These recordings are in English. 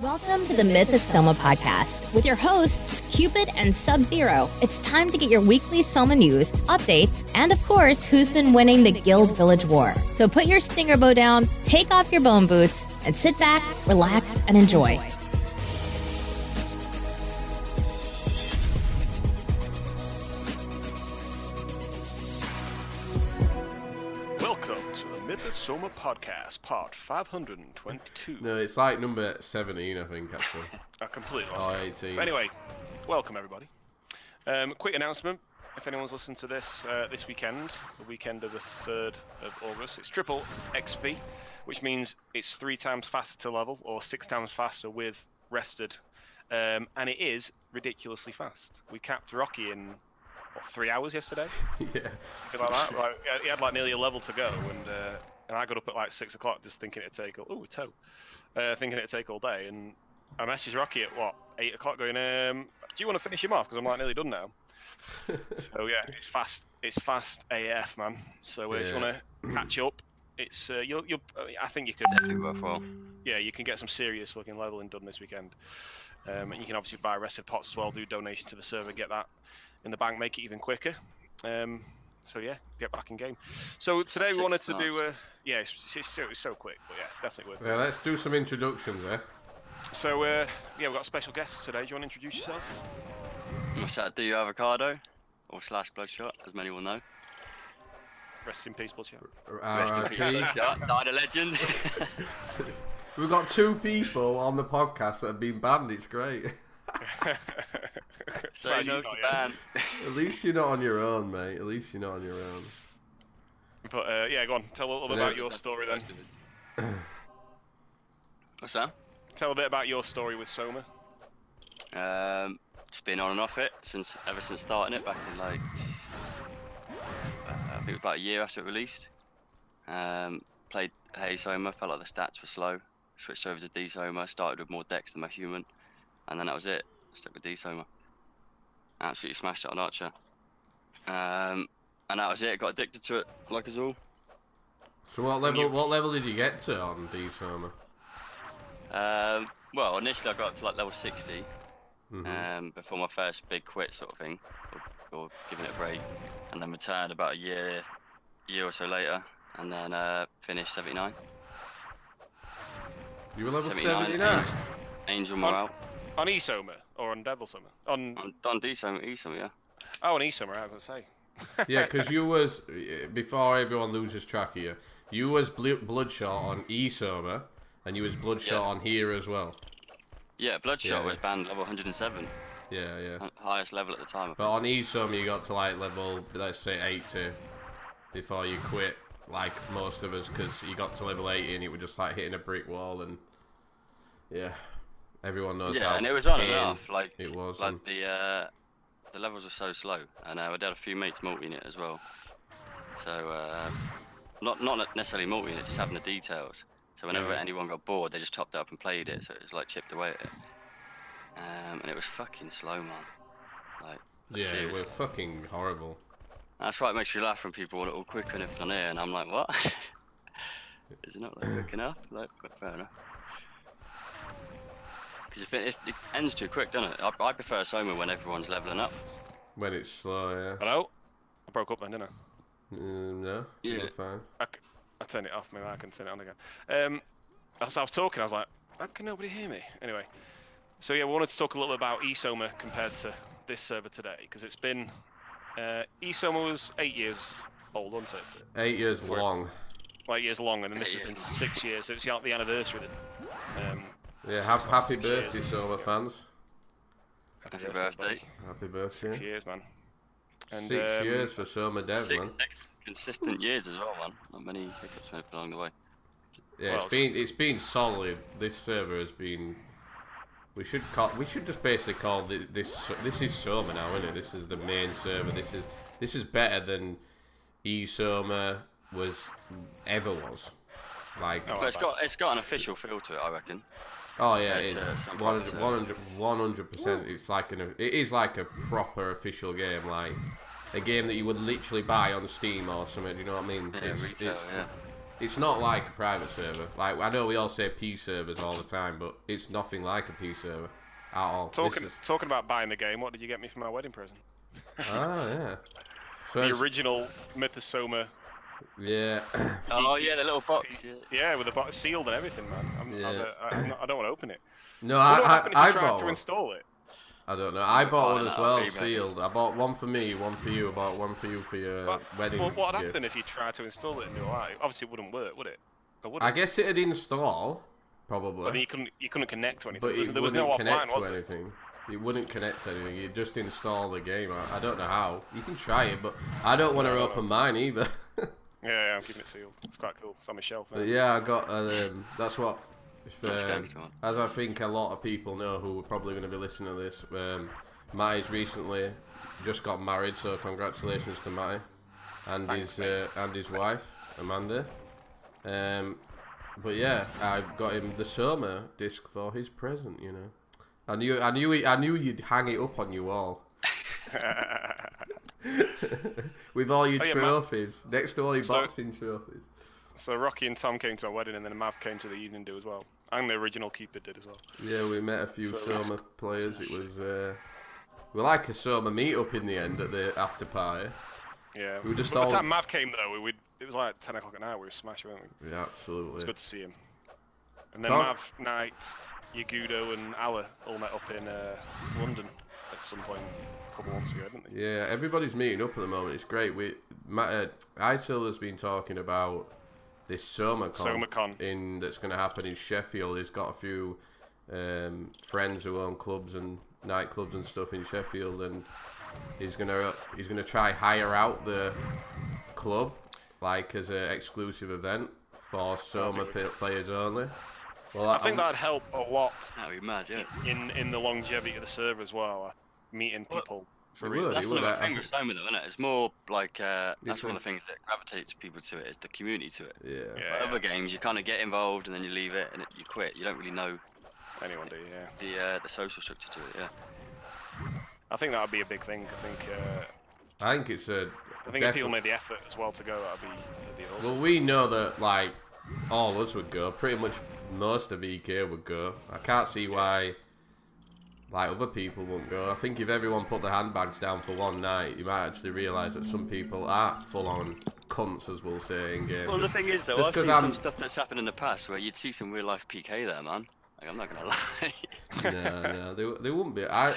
Welcome to the Myth-of-Soma podcast with your hosts, Cupid and Sub-Zero. It's time to get your weekly Soma news, updates, and of course, who's been winning the Guild Village War. So put your stinger bow down, take off your bone boots, and sit back, relax, and enjoy. Myth-of-Soma podcast, part 522. No, it's like number 17, I think, actually. I completely lost it. 18. But anyway, welcome everybody. Quick announcement, if anyone's listened to this this weekend, the weekend of the 3rd of August, it's triple XP, which means it's 3 times faster to level, or 6 times faster with rested, and it is ridiculously fast. We capped Rocky in 3 hours yesterday. Yeah. Something like that. Like, he had like nearly a level to go, and I got up at like 6 o'clock just thinking it'd take thinking it'd take all day, and I messaged Rocky at 8 o'clock going, do you want to finish him off because I'm like nearly done now. So yeah, it's fast AF, man. So if you want to catch up, it's you'll I think you could definitely worthwhile. Yeah, you can get some serious looking leveling done this weekend, and you can obviously buy rested pots as well, do donation to the server, get that in the bank, make it even quicker. So yeah, get back in game. So today we wanted to do it's so quick, but yeah, definitely worth it. Yeah, let's do some introductions, eh? So yeah, we've got a special guest today. Do you want to introduce yourself? What's that? Do you avocado or / bloodshot, as many will know? Rest in peace, Bloodshot. Rest in peace, bloodshot. Died a legend. We've got 2 people on the podcast that have been banned. It's great. So you know, ban. At least you're not on your own, mate. At least you're not on your own. But yeah, go on. Tell a little bit about your story then. What's that? Tell a bit about your story with Soma. Just been on and off it ever since starting it back in like I think it was about a year after it released. Played Hey Soma, felt like the stats were slow. Switched over to D Soma, started with more decks than my human, and then that was it. Stuck with D Soma. Absolutely smashed it on Archer. And that was it. Got addicted to it, like us all. So what level did you get to on D Soma? Well, initially I got up to like level 60. Before my first big quit sort of thing, or giving it a break, and then returned about a year or so later, and then finished 79. You were level 79? Angel morale. On E-Soma or on Devil Soma? On D-Soma, E-Soma, yeah. Oh, on E-Soma, I was going to say. Yeah, because you was, before everyone loses track of you, you was Bloodshot on E-Soma, and you was Bloodshot on here as well. Yeah, Bloodshot was banned level 107. Yeah. Highest level at the time. But on E-Soma you got to like level, let's say 80 before you quit, like most of us, because you got to level 80 and it was just like hitting a brick wall, and yeah, everyone knows how. Yeah, and it was on and off. Like it was. Like the levels were so slow, and I had a few mates multing it as well. So not necessarily multing it, just having the details. So whenever anyone got bored, they just topped it up and played it, so it was like chipped away at it. And it was fucking slow, man. Like, yeah, seriously. it was fucking horrible. That's why it makes you laugh when people want it all quick and everything on here, and I'm like, what? Is it not like quick enough? Like, fair enough. Because it ends too quick, doesn't it? I prefer Soma when everyone's leveling up. When it's slow, yeah. Hello? I broke up then, didn't I? No, yeah. you're fine. I turned it off, maybe I can turn it on again. As I was talking, I was like, can nobody hear me? Anyway, so yeah, we wanted to talk a little bit about E-Soma compared to this server today, because it's been, E-Soma was 8 years old, wasn't it? 8 years long. 8 years long, and then this has been 6 years, so it's like the anniversary. Yeah, happy birthday, Soma fans. Happy birthday. Happy birthday. 6 years, man. And, 6 years for Soma Dev, man. 6 consistent years as well, man. Not many hiccups along the way. Yeah, it's been solid. This server has been. We should just basically call this is Soma now, isn't it? This is the main server. This is better than E-Soma ever was. Like, it's got an official feel to it, I reckon. Oh yeah, it's 100%. It's like it is like a proper official game, like a game that you would literally buy on Steam or something. Do you know what I mean? Yeah, retail, yeah. It's not like a private server. Like, I know we all say P servers all the time, but it's nothing like a P server at all. Talking about buying the game, what did you get me for my wedding present? Ah, yeah. So the original myth-of-soma. Yeah. Oh yeah, the little box. Yeah, with the box sealed and everything, man. I don't want to open it. No, what happened if you I tried bought to one. install it? I don't know. I bought one as well, eBay. sealed. I bought one for me, one for you. I bought one for you for your wedding. Well, what would gift. happen if you tried to install it in real life? Obviously, it wouldn't work, would it? I guess it'd install, probably. But then you couldn't connect to anything. But there was no connect offline, was to it? anything. It wouldn't connect to anything. You'd just install the game. I don't know how. You can try it, but I don't want to open mine either. Yeah, I'm keeping it sealed. It's quite cool. It's on my shelf now. But yeah, I got. That's what. As I think a lot of people know who are probably going to be listening to this, Matty's recently just got married, so congratulations to Matty and his wife Amanda. But yeah, I got him the Soma disc for his present. You know, I knew you'd hang it up on your wall. With all your trophies, next to all your boxing trophies. So Rocky and Tom came to our wedding, and then Mav came to the evening do as well, and the original keeper did as well. Yeah, we met a few Soma players. It was we like a Soma meet-up in the end at the after party. Yeah, we just by the time Mav came though, it was like 10 o'clock at night. We were smashed, weren't we? Yeah, absolutely. It was good to see him. And then Mav, Knight, Yagudo, and Allah all met up in London at some point a couple months ago, didn't they? Yeah, everybody's meeting up at the moment. It's great. ISIL has been talking about this SomaCon that's going to happen in Sheffield. He's got a few friends who own clubs and nightclubs and stuff in Sheffield, and he's gonna try hire out the club like as an exclusive event for Soma players only. Well, I think that'd help a lot. That'd be mad, yeah. In the longevity of the server as well, meeting people. For real. That's another thing with Soma though, isn't it? It's more like that's one of the things that gravitates people to it, is the community to it. Yeah. Like other games, you kind of get involved and then you leave it and you quit. You don't really know anyone do, yeah. The social structure to it, yeah. I think that would be a big thing. I think it's a. I think if people made the effort as well to go, that'd be awesome. Well, we know that like all of us would go. Pretty much most of EK would go. I can't see why like other people won't go. I think if everyone put their handbags down for one night, you might actually realise that some people are full-on cunts, as we'll say in game. Well, the thing is though, I've seen some stuff that's happened in the past where you'd see some real-life PK there, man. Like, I'm not gonna lie. No, they wouldn't be. A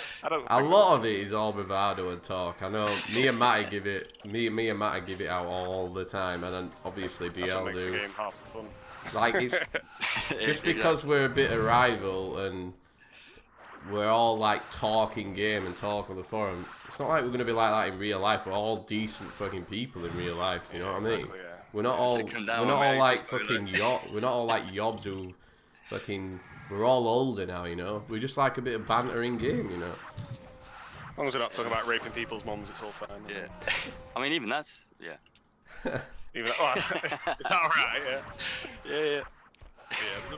lot of it is all bravado and talk. I know me and Matty give it out all the time, and then obviously DL That's what makes do. the game half the fun. Like it's just because we're a bit of rival and we're all like talking game and talk on the forum. It's not like we're gonna be like that in real life. We're all decent fucking people in real life. You know what I mean? Exactly, yeah. We're not all like fucking we're not all like yobs who fucking. We're all older now, you know. We just like a bit of banter in game, you know. As long as we're not talking about raping people's mums, it's all fine. Yeah. I mean, even that's Even is that right? Yeah.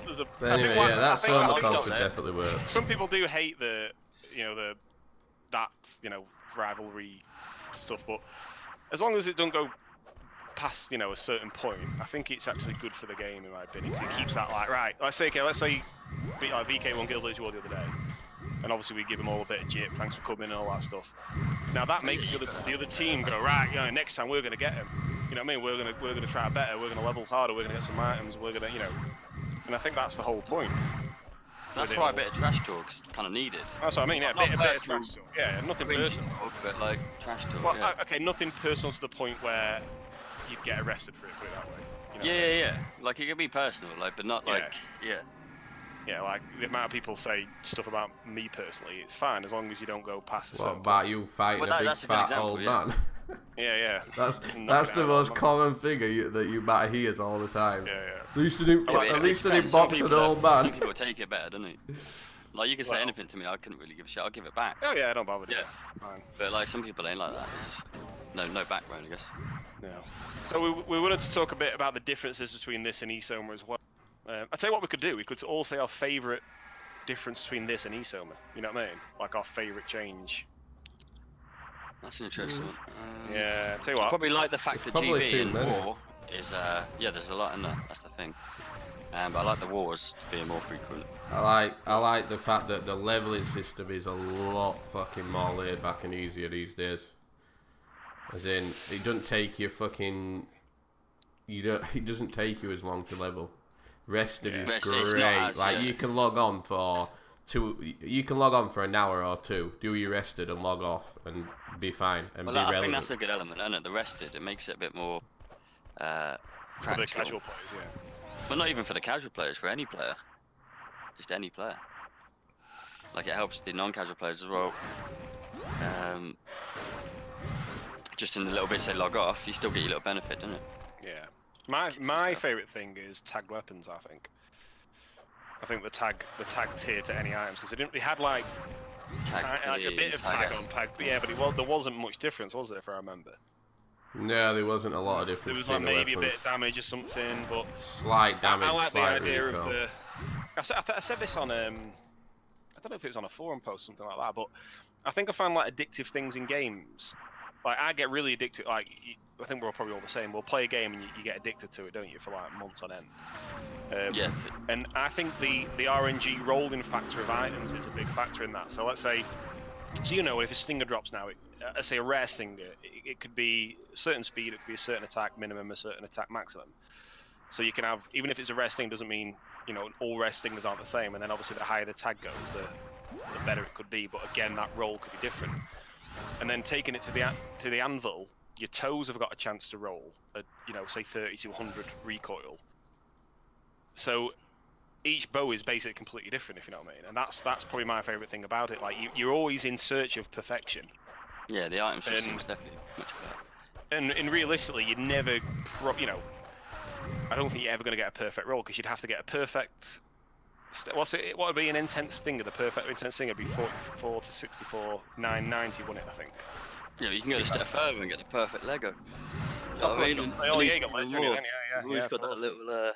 There's a. But anyway, that Soma concept definitely works. Some people do hate that rivalry stuff, but as long as it don't go past a certain point, I think it's actually good for the game in my opinion. Cause it keeps that like right. Let's say VK won Guild Village War the other day, and obviously we give them all a bit of jip. Thanks for coming and all that stuff. Now that makes the other team go right. Next time we're gonna get him. You know what I mean? We're gonna try better. We're gonna level harder. We're gonna get some items. We're gonna and I think that's the whole point. That's why a bit of trash talk's kind of needed. That's what I mean. Yeah, a bit of trash talk. Yeah, nothing personal. But like trash talk. Well, okay, nothing personal to the point where you'd get arrested for it. Put it that way. Yeah. Like it can be personal, like, but not like Yeah, like the amount of people say stuff about me personally, it's fine as long as you don't go past a certain What about you fighting a big fat old man? Yeah. That's the most common thing that you might hear all the time. Yeah. At least they didn't box an old man. Some people take it better, don't they? Like you can say anything to me, I couldn't really give a shit. I'll give it back. Oh yeah, I don't bother. Yeah, fine. But like some people ain't like that. No backbone, I guess. No. So we wanted to talk a bit about the differences between this and eSoma as well. I'd say what we could do. We could all say our favourite difference between this and eSoma. You know what I mean? Like our favourite change. That's an interesting one. Yeah, tell you what. I probably like the fact that GB in War is yeah, there's a lot in there. That's the thing. But I like the wars being more frequent. I like the fact that the leveling system is a lot fucking more laid back and easier these days. As in, it doesn't take you fucking. It doesn't take you as long to level. Rested is great. Like you can log on for You can log on for an hour or two, do your rested, and log off, and be fine and be relevant. I think that's a good element, isn't it? The rested, it makes it a bit more practical. For the casual players, yeah. But not even for the casual players, for any player. Just any player. Like, it helps the non-casual players as well. Just in the little bits they log off, you still get your little benefit, don't it? Yeah. My favourite thing is tagged weapons, I think. I think the tag tier to any items, because they had like a bit of tag on tag, yeah, but there wasn't much difference, was there, if I remember? No, there wasn't a lot of difference. There was like maybe a bit of damage or something, but slight damage. I like the idea recall. of the. I said this on I don't know if it was on a forum post, something like that, but I think I find like addictive things in games. Like I get really addicted. Like I think we're probably all the same. We'll play a game and you get addicted to it, don't you, for like months on end. Yeah. And I think the RNG rolling factor of items is a big factor in that. So let's say, if a stinger drops now, let's say a rare stinger, it could be a certain speed, it could be a certain attack minimum, a certain attack maximum. So you can have, even if it's a rare sting, doesn't mean all rare stingers aren't the same. And then obviously the higher the tag goes, the better it could be. But again, that roll could be different. And then taking it to the anvil, your toes have got a chance to roll at, say 30 to 100 recoil. So each bow is basically completely different, if you know what I mean. And that's probably my favourite thing about it. Like you're always in search of perfection. Yeah, the item system is definitely much better. And realistically, you'd never, I don't think you're ever going to get a perfect roll, because you'd have to get a perfect. What would be an intense stinger? The perfect intense stinger would be 44 to 64, 990, wouldn't it? I think. Yeah, you can go a step further and get the perfect Lego. You got legendary then, yeah. Always got that little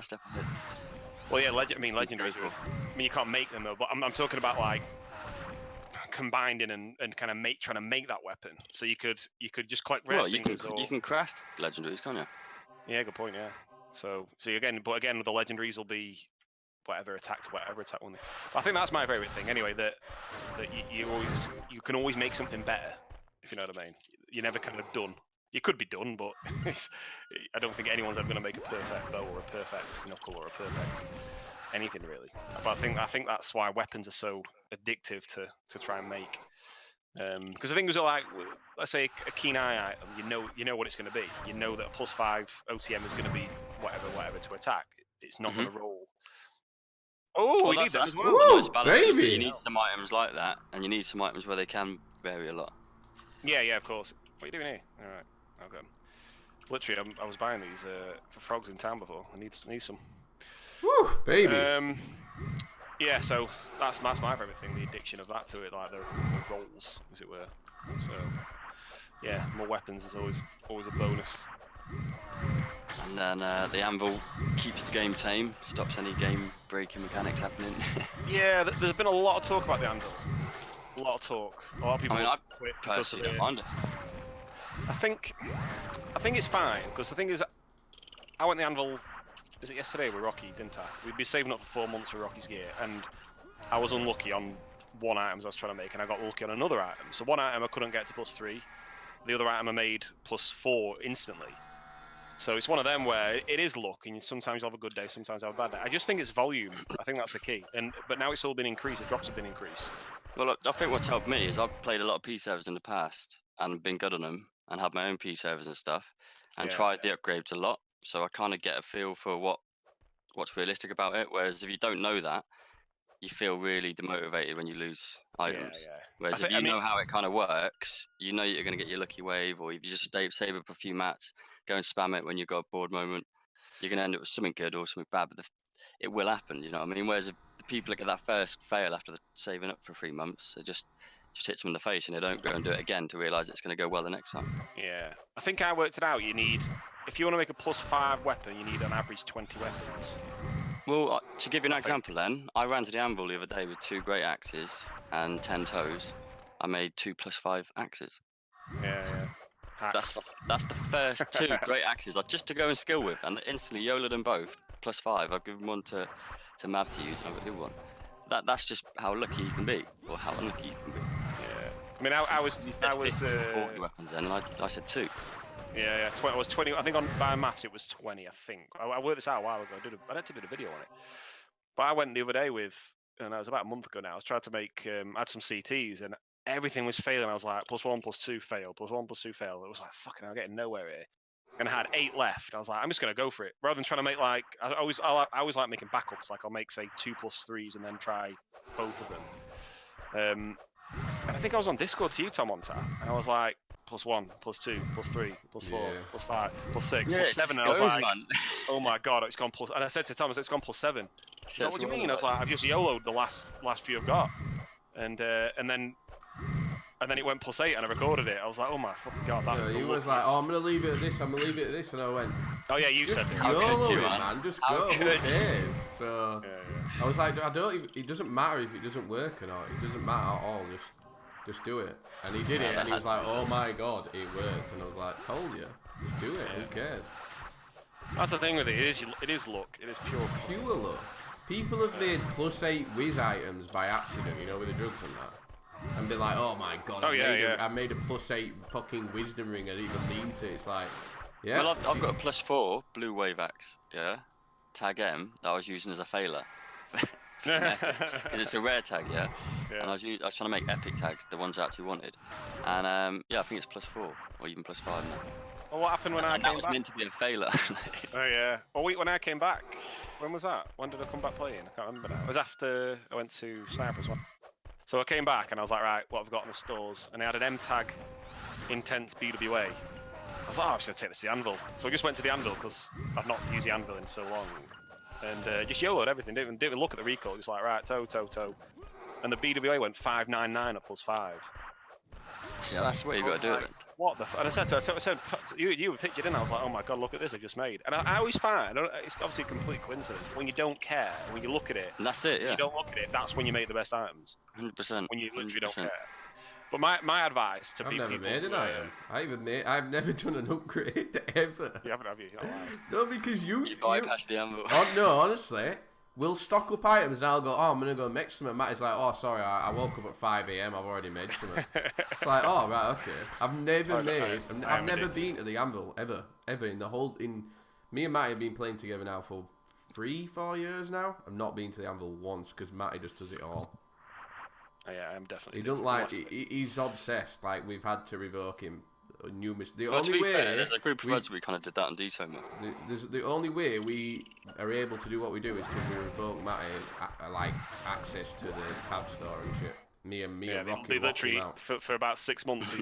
step ahead. Well, yeah, legendaries. You can't make them though, but I'm talking about like combining and kind of trying to make that weapon. So you could just collect rare stingers. You can craft legendaries, can't you? Yeah, good point. Yeah. So again, the legendaries will be whatever attack one. I think that's my favorite thing. Anyway, that you can always make something better, if you know what I mean. You're never kind of done. You could be done, but I don't think anyone's ever going to make a perfect bow or a perfect knuckle or a perfect anything really. But I think that's why weapons are so addictive to try and make. Because the things are like, let's say a keen eye item, you know what it's going to be. You know that a +5 OTM is going to be whatever to attack. It's not going to roll. Oh, we need that as well. Baby! You need some items like that, and you need some items where they can vary a lot. Yeah, of course. What are you doing here? All right, okay. Literally, I was buying these for frogs in town before. I need some. Woo, baby. Yeah, so that's my favourite thing, the addiction of that to it, like the rolls, as it were. So, yeah, more weapons is always a bonus. And then the anvil keeps the game tame, stops any game-breaking mechanics happening. Yeah, there's been a lot of talk about the anvil. A lot of talk. A lot of people. I personally don't mind it. I think it's fine, because the thing is, I went the anvil. Was it yesterday with Rocky, didn't I? We'd been saving up for 4 months for Rocky's gear, and I was unlucky on one item I was trying to make, and I got lucky on another item. So one item I couldn't get to +3, the other item I made +4 instantly. So it's one of them where it is luck, and sometimes you have a good day, sometimes you have a bad day. I just think it's volume. I think that's the key. But now it's all been increased. The drops have been increased. Well, look, I think what's helped me is I've played a lot of P servers in the past and been good on them, and had my own P servers and stuff, and tried the upgrades a lot. So I kind of get a feel for what's realistic about it. Whereas if you don't know that, you feel really demotivated when you lose items. Whereas if you know how it kind of works, you know you're going to get your lucky wave, or if you just save up a few mats, go and spam it when you've got a bored moment, you're going to end up with something good or something bad, but it will happen, you know what I mean? Whereas if the people that get that first fail after saving up for 3 months, it just hits them in the face, and they don't go and do it again to realise it's going to go well the next time. Yeah, I think I worked it out. If you want to make a +5 weapon, you need on average 20 weapons. Well, to give you an example then, I ran to the anvil the other day with 2 great axes and 10 toes. I made 2 +5 axes. Yeah. Hacks. That's the first 2 great axes I just to go and skill with, and instantly YOLO'd them both. +5. I've given one to Mav to use, and I've got the other one. That's just how lucky you can be, or how unlucky you can be. Yeah. I mean, I was 40 weapons then, and I said 2. Yeah. I was 20. I think by maths it was 20. I think I worked this out a while ago. I actually did a video on it. But I went the other day with, and it was about a month ago now. I was trying to make, I had some CTs, and everything was failing. I was like, +1, +2 fail, +1, +2 fail. It was like, fucking, I'm getting nowhere here. And I had 8 left. I was like, I'm just gonna go for it, rather than trying to make like. I always like making backups. Like I'll make say 2 +3s and then try both of them. And I think I was on Discord to you, Tom, on time, and I was like, +1, +2, +3, +4, +5, +6, +7, and I was like, oh my god, it's gone plus. And I said to Tom, it's gone +7. He's like, what do you mean? I was like, I've just YOLO'd the last few I've got, and then it went +8, and I recorded it. I was like, oh my fucking god, that was the He was like, oh, I'm gonna leave it at this, I'm gonna leave it at this, and I went, oh yeah, you said it. YOLO it, man, just go, who cares? So I was like, it doesn't matter if it doesn't work or not. It doesn't matter at all. Just do it. And he did it, and he was like, oh my god, it worked. And I was like, told you, just do it. Who cares? That's the thing with it. It is luck. It is pure luck. People have made +8 whiz items by accident, you know, with the drugs and that. And been like, oh my god, I made a +8 fucking wisdom ring. I didn't even mean to. It's like, yeah. Well, I've got a +4 blue wave axe, yeah, tag M that I was using as a failer. Because it's a rare tag, yeah. And I was trying to make epic tags, the ones I actually wanted. And yeah, I think it's +4 or even +5 now. Well, what happened when I came back? That was meant to be a failure. Oh yeah. Well, when I came back, when was that? When did I come back playing? I can't remember now. It was after I went to Sniper as well. So I came back and I was like, right, what have I got in the stores? And I had an M-Tag Intense BWA. I was like, oh, I'm just going to take this to the Anvil. So I just went to the Anvil because I've not used the Anvil in so long. And just YOLO'd everything, didn't even look at the recoil, just like, right, toe. And the BWA went 599 at +5. Yeah, that's what you got to do. Like, what the and I said, you were pictured in, I was like, oh my god, look at this I just made. And I always find, it's obviously a complete coincidence, when you don't care, when you look at it, and that's it, yeah. You don't look at it, that's when you make the best items. 100%. When you literally don't care. But my advice to people... I've never made an item. I've never done an upgrade, ever. You haven't, have you? No, because you bypassed the Anvil. Oh, no, honestly, we'll stock up items and I'll go, oh, I'm going to go make some. And Matt is like, oh, sorry, I woke up at 5 AM, I've already made some. It's like, oh, right, okay. I've never been to the Anvil, ever in the whole... Me and Matty have been playing together now for 3-4 years now. I've not been to the Anvil once because Matty just does it all. Yeah, I'm definitely. He don't like. He's obsessed. Like we've had to revoke him numerous. The well, only to be way fair, there's a group of us we kind of did that on D-Soma. The only way we are able to do what we do is because we revoke Matty like access to the tab store and shit. Me and Rocky. They literally for about 6 months.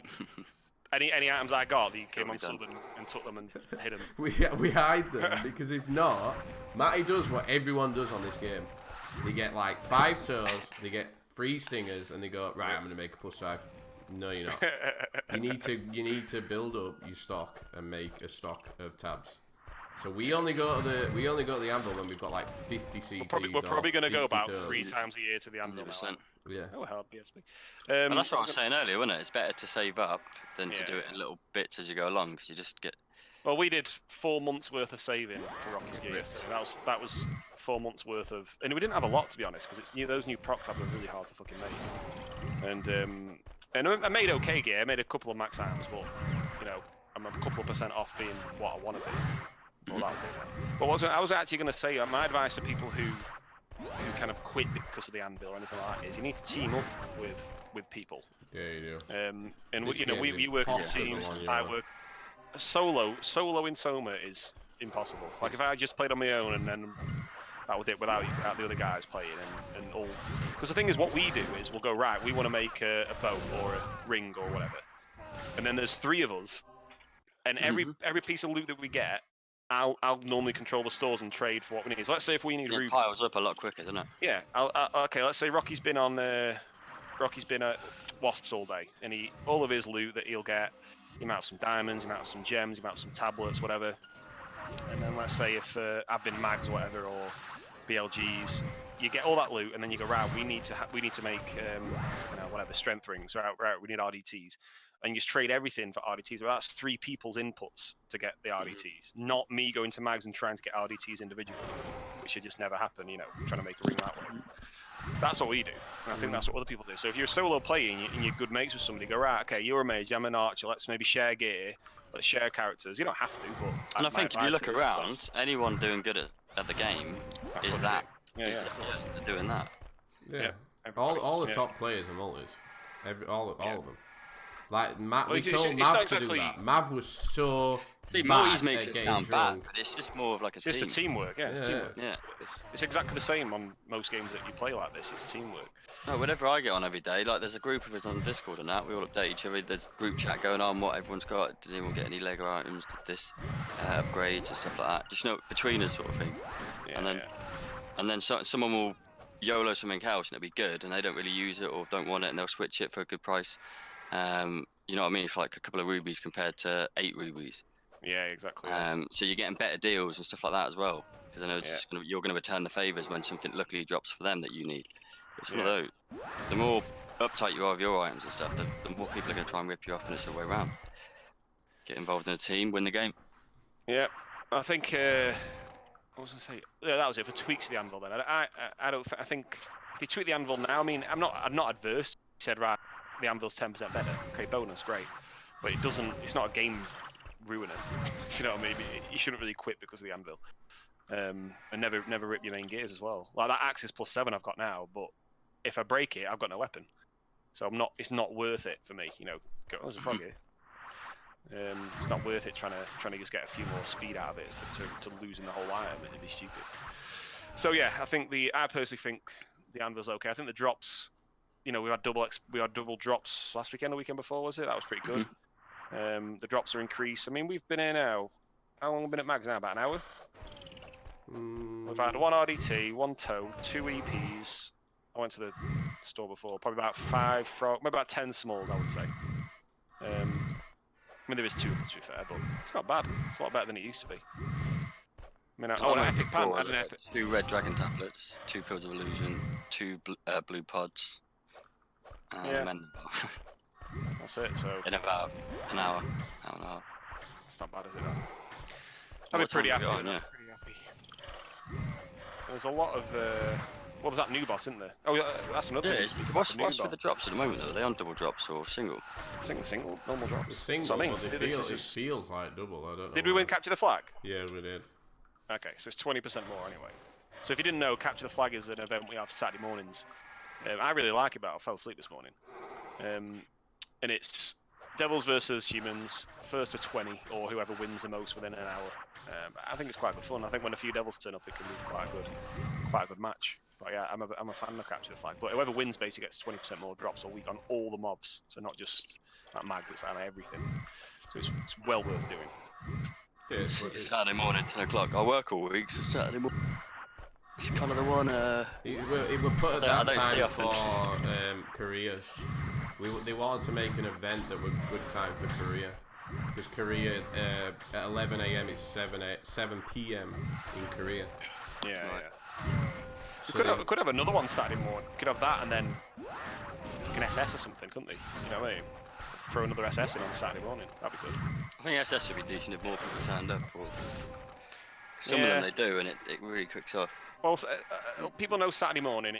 Any items I got, he came on sub and took them and hid them. We hide them because if not, Matty does what everyone does on this game. They get like 5 toes. They get 3 stingers and they go, right, I'm going to make a +5. No, you're not. You need to build up your stock and make a stock of tabs. So we only go to the Anvil when we've got like 50 CTs. We're probably going to go about 3 times a year to the Anvil. 100%. Yeah. Oh hell, PSP. Well, that's what I was saying earlier, wasn't it? It's better to save up than to do it in little bits as you go along, because you just get. Well, we did 4 months worth of saving for Rocky's gear yesterday. That was 4 months worth of, and we didn't have a lot, to be honest, because those new proc tabs are really hard to fucking make. And I made okay gear. I made a couple of max items, but you know, I'm a couple of % off being what I want to be. Well, but what I was actually going to say, my advice to people who kind of quit because of the Anvil or anything like that is you need to team up with people. Yeah, you do. And you know, we work as a team. I work solo in Soma is impossible. Like if I just played on my own and then that was it without the other guys playing and all. Because the thing is, what we do is we'll go, right, we want to make a boat or a ring or whatever, and then there's 3 of us, and every piece of loot that we get, I'll normally control the stores and trade for what we need. So let's say if we need it piles up a lot quicker, doesn't it? Yeah. Okay. Let's say Rocky's been at Wasps all day, and all of his loot that he'll get, he might have some diamonds, he might have some gems, he might have some tablets, whatever. And then let's say if I've been mags or whatever, or BLGs, you get all that loot, and then you go, right, we need to make whatever strength rings, right, we need RDTs. and you just trade everything for RDTs. Well, that's 3 people's inputs to get the RDTs, not me going to mags and trying to get RDTs individually, which should just never happen. Trying to make a ring that way. That's what we do, and I think that's what other people do. So if you're solo playing and you're good mates with somebody, go, right, okay, you're a mage, I'm an archer, let's maybe share gear, let's share characters. You don't have to, but... And I think if you look around, anyone doing good at the game is that. Yeah, doing that. Yeah. All the top players are multis. All of them. Like Matt, we told Mav to do that. Mav was so. See, multis makes it sound bad, but it's just more of like a team. It's just a teamwork, yeah. It's teamwork. Yeah. It's exactly the same on most games that you play like this. It's teamwork. No, whenever I get on every day, like there's a group of us on Discord and that, we all update each other. There's group chat going on, what everyone's got. Did anyone get any Lego items? Did this upgrades and stuff like that? Just between us sort of thing. Yeah, and then someone will YOLO something else and it'll be good, and they don't really use it or don't want it, and they'll switch it for a good price. You know what I mean? For like a couple of rubies compared to 8 rubies. Yeah, exactly. So you're getting better deals and stuff like that as well, because I know you're going to return the favors when something luckily drops for them that you need. It's one of those. The more uptight you are with your items and stuff, the more people are going to try and rip you off, and it's the way around. Get involved in a team, win the game. Yeah, I think. What was I say? Yeah, that was it for tweaks to the anvil. Then I don't. I think if you tweak the anvil now, I mean, I'm not adverse. He said, right, the anvil's 10% better. Okay, bonus, great, but it doesn't. It's not a game ruiner. You know what I mean? You shouldn't really quit because of the anvil. And never rip your main gears as well. Like that axe is +7 I've got now, but if I break it, I've got no weapon, so it's not worth it for me. Go, there's a frog here. It's not worth it trying to just get a few more speed out of it to losing the whole item. It'd be stupid. So yeah, I personally think the anvil's okay. I think the drops, we had double drops last weekend, the weekend before, was it? That was pretty good. The drops are increased. I mean, we've been here now. How long have we been at mags now? About an hour. We've had 1 RDT, 1 toad, 2 EPs. I went to the store before. Probably about 5 frog, maybe about 10 smalls, I would say. I mean, there is 2 to be fair, but it's not bad. It's a lot better than it used to be. I mean, an epic pan. I had an epic. 2 red dragon tablets, 2 pills of illusion, 2 blue pods, and that's it. So in about an hour and a half. It's not bad, is it? I'd be pretty happy. Pretty happy. There's a lot of what was that new boss, isn't there? Oh, yeah, that's another. Yeah, what's with the drops at the moment though? Are they on double drops or single? Single, normal drops. Single. It feels like double. I don't know. Did we win Capture the Flag? Yeah, we did. Okay, so it's 20% more anyway. So if you didn't know, Capture the Flag is an event we have Saturday mornings. I really like it, but I fell asleep this morning. And it's devils versus humans, first to 20, or whoever wins the most within an hour. I think it's quite good fun. I think when a few devils turn up, it can be quite a good match. But yeah, I'm a fan of Capture the Flag. But whoever wins basically gets 20% more drops a week on all the mobs. So not just like mags, it's on everything. So it's well worth doing. Yeah, it's Saturday morning, 10 o'clock. I work all week, so Saturday morning. It's kind of the one. It would put at that time for careers. They wanted to make an event that was good time for Korea. Because Korea, at 11 AM, it's 7 PM in Korea. Yeah, right. We could have another one Saturday morning. We could have that and then an SS or something, couldn't they? You know what I mean? Throw another SS in on Saturday morning. That'd be good. I think SS would be decent if more people turned up. Or some of them they do, and it really cooks off. Well, people know Saturday morning.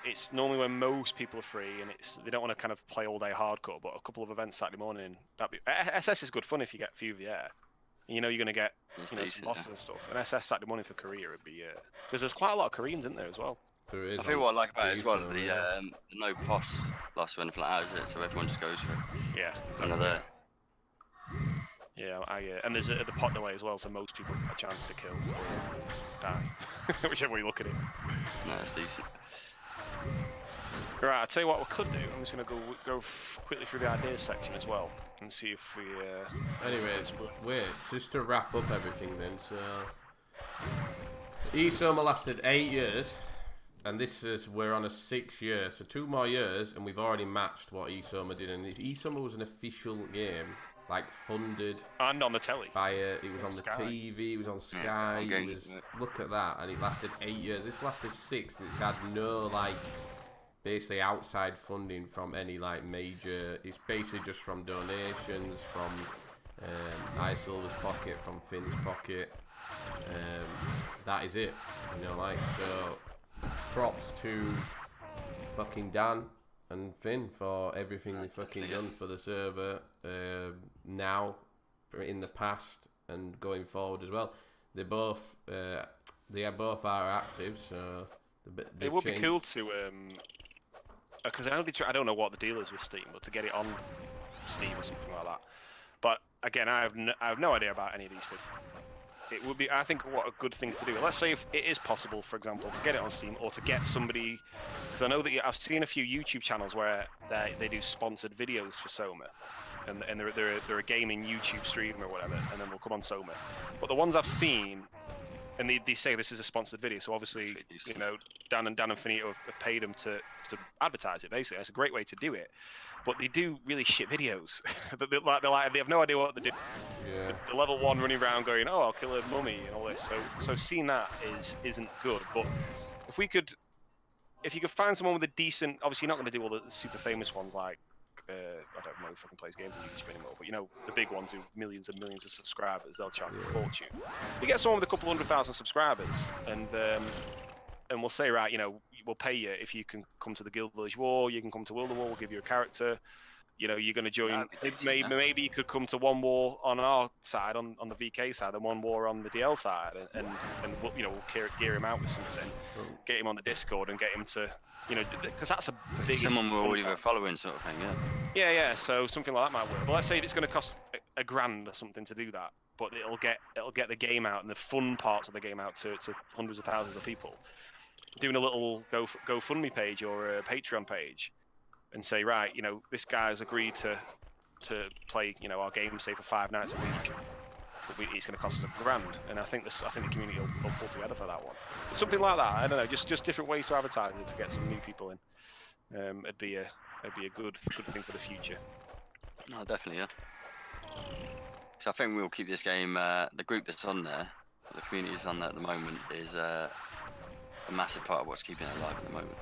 It's normally when most people are free, and they don't want to kind of play all day hardcore. But a couple of events Saturday morning, SS is good fun if you get a few there. You're going to get some bosses and stuff. And SS Saturday morning for Korea would be because there's quite a lot of Koreans in there as well. There is. I think what I like about it as well, the no POS loss or anything like that, is it? So everyone just goes for it. Yeah. Another. Yeah, and there's the pot delay as well, so most people have a chance to kill or die, whichever way you look at it. No, it's decent. Right, I'll tell you what we could do. I'm just going to go quickly through the ideas section as well and see if we... Anyway, wait, just to wrap up everything then, so... myth-of-soma lasted 8 years, and we're on a 6th year, so 2 more years, and we've already matched what myth-of-soma did, and myth-of-soma was an official game, like funded... And on the telly. By it was on the TV, it was on Sky, look at that, and it lasted 8 years. This lasted 6, and it's had no, like... basically outside funding from any like major. It's basically just from donations from iSilver's pocket, from Finn's pocket. That is it. You know, like, so props to fucking Dan and Finn for everything they fucking done for the server now, in the past, and going forward as well. They both both are active, so it would be cool to because I don't know what the deal is with Steam, but to get it on Steam or something like that. But again, I have no idea about any of these things. It would be, I think, what a good thing to do. Let's say if it is possible, for example, to get it on Steam, or to get somebody, because I know that I've seen a few YouTube channels where they do sponsored videos for Soma, and they're a gaming YouTube streamer or whatever, and then they'll come on Soma. But the ones I've seen, and they say this is a sponsored video, so obviously, you know, Dan and Finito have paid them to advertise it. Basically, it's a great way to do it. But they do really shit videos. They have no idea what they're doing. Yeah. The level 1 running around going, oh, I'll kill a mummy and all this. So seeing that isn't good. But if you could find someone with a decent, obviously you're not going to do all the super famous ones like I don't know who fucking plays games on YouTube anymore, but you know, the big ones who have millions and millions of subscribers, they'll charge a fortune. You get someone with a couple 100,000 subscribers, and we'll say, right, you know, we'll pay you if you can come to the Guild Village War, you can come to World War, we'll give you a character. You know, you're going to join. Maybe you could come to one war on our side, on the VK side, and one war on the DL side, and you know, we'll gear him out with something, get him on the Discord, and get him to, you know, because that's a big. Someone we're already following, sort of thing, yeah. Yeah. So something like that might work. But let's say if it's going to cost $1,000 or something to do that, but it'll get the game out and the fun parts of the game out to hundreds of thousands of people. Doing a little GoFundMe page or a Patreon page, and say, right, you know, this guy's agreed to play, you know, our game, say, for 5 nights a week. But it's going to cost us $1,000, and I think the community will pull together for that one. Something like that. I don't know, just different ways to advertise it to get some new people in. It'd be a good thing for the future. No, definitely, yeah. So I think we'll keep this game. The group that's on there, the community that's on there at the moment, is a massive part of what's keeping it alive at the moment.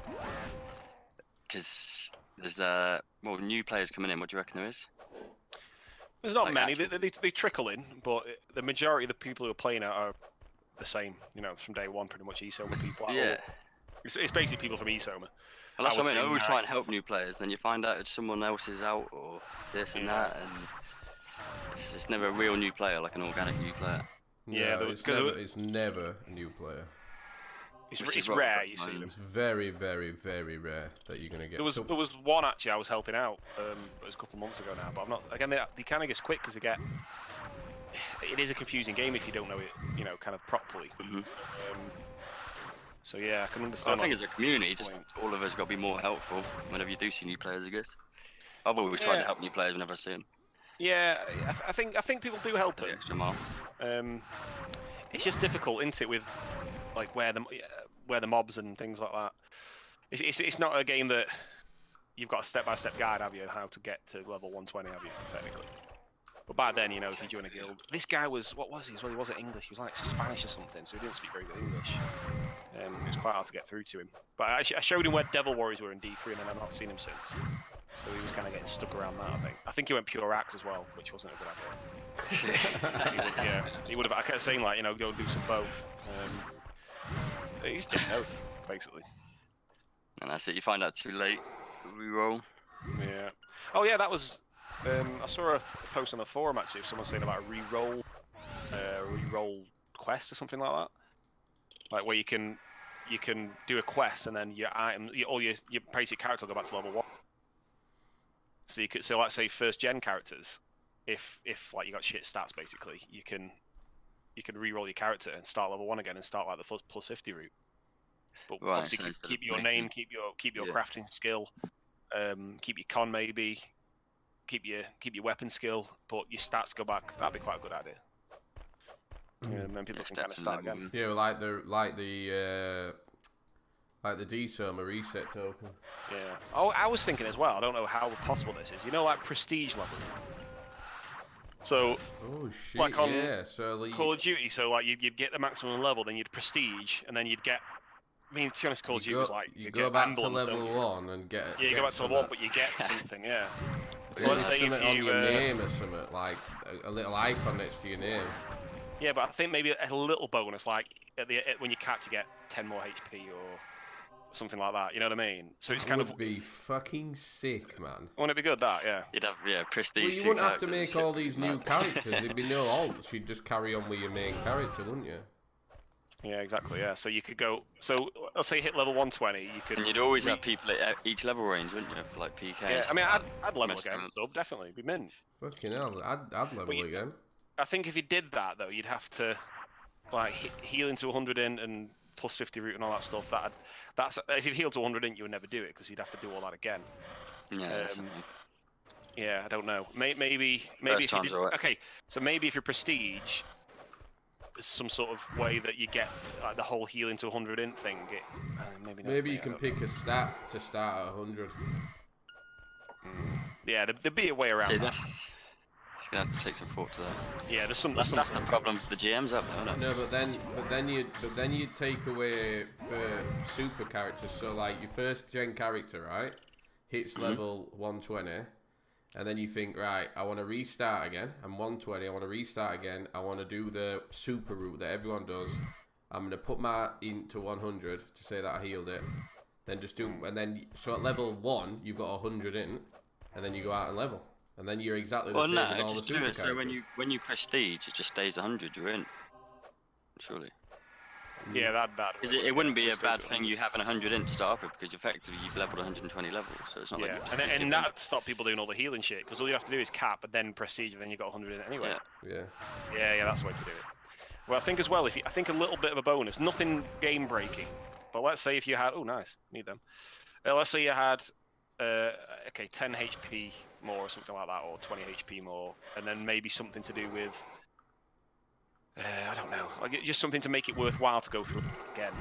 Because there's new players coming in. What do you reckon there is? There's not many. They trickle in, but the majority of the people who are playing it are the same. You know, from day one, pretty much eSoma people. Yeah. It's basically people from eSoma. Well, that's what I mean. I always try and help new players. Then you find out it's someone else is out or this and that, and it's never a real new player, like an organic new player. Yeah, it's never a new player. It's rare, you see them. It's very, very, very rare that you're gonna get. There was one actually I was helping out. It was a couple of months ago now, but I'm not. Again, they kind of get quick because it is a confusing game if you don't know it, you know, kind of properly. So yeah, I can understand. I think as a community, just all of us got to be more helpful whenever you do see new players, I guess. I've always tried to help new players whenever I see them. Yeah, I think people do help them. Extra mile. It's just difficult, isn't it, with like where the mobs and things like that. It's not a game that you've got a step-by-step guide, have you, how to get to level 120, have you, technically. But back then, you know, if you join a guild, this guy was, what was he? Well, he wasn't English. He was like Spanish or something, so he didn't speak very good English. It was quite hard to get through to him. But I showed him where Devil Warriors were in D3, and then I've not seen him since. So he was kind of getting stuck around that, I think. I think he went pure axe as well, which wasn't a good idea. He would have. I kept saying, like, you know, go do some both. He just didn't know, basically. And that's it. You find out too late. Reroll. Yeah. Oh yeah, that was. I saw a post on the forum actually of someone saying about a reroll quest or something like that. Like where you can do a quest and then your item, your basic character will go back to level 1. So you could, so let's say first gen characters, if like you got shit stats basically, you can re-roll your character and start level 1 again and start like the plus 50 route. But obviously keep your name, keep your crafting skill, keep your con maybe, keep your weapon skill, but your stats go back. That'd be quite a good idea. And then people can kind of start again. Yeah, like the D-Soma reset token. Yeah. Oh, I was thinking as well. I don't know how possible this is. You know, like prestige level. So, oh shit! like on so Call of Duty, so like you'd get the maximum level, then you'd prestige, and then you'd get I mean, to be honest, Call of Duty was like you go back to emblems, level 1 and get. Yeah, you go back to level 1, but you get something. Yeah. So let's say something if on you your name or something, like a little icon next to your name. Yeah, but I think maybe a little bonus, like when you catch, you get 10 more HP or something like that. You know what I mean? So it's kind of. Would be fucking sick, man. Wouldn't it be good that? Yeah. You'd have prestige. Well, you wouldn't have to make all these new characters. There'd be no alts. You'd just carry on with your main character, wouldn't you? Yeah, exactly. Yeah. So you could go. So let's say you hit level 120. You could. And you'd always have people at each level range, wouldn't you? For like PKs. Yeah. I mean, I'd level again. So definitely be mint. Fucking hell, I'd level again. I think if you did that though, you'd have to like heal into 100 in and plus 50 root and all that stuff. That's if you heal to 100 in, you would never do it because you'd have to do all that again. Yeah. Yeah, I don't know. Maybe if you did, right. Okay, so maybe if you're prestige, there's some sort of way that you get the whole healing to 100 in thing. Maybe not. Maybe you can pick a stat to start at 100. Yeah, there'd be a way around that. It's gonna have to take some thought to that. Yeah, there's some. That's the problem. The GM's up there, isn't it? No, but then you'd take away for super characters. So like your first gen character, right, hits level 120, and then you think, right, I want to restart again. I'm 120. I want to restart again. I want to do the super route that everyone does. I'm gonna put my into 100 to say that I healed it. Then just do, and then so at level 1 you've got 100 in, and then you go out and level. And then you're exactly the same with all the super characters. So when you prestige, it just stays 100. You're in. Surely. Yeah, that. Because it wouldn't be a bad thing you having 100 in to start with, because effectively you've leveled 120 levels, so it's not like. Yeah, and that stopped people doing all the healing shit, because all you have to do is cap, and then prestige, and then you got 100 in anyway. Yeah, that's the way to do it. Well, I think as well, I think a little bit of a bonus, nothing game breaking, but let's say if you had, oh nice, need them. Let's say you had, 10 HP more or something like that, or 20 HP more, and then maybe something to do with, I don't know, like just something to make it worthwhile to go through again.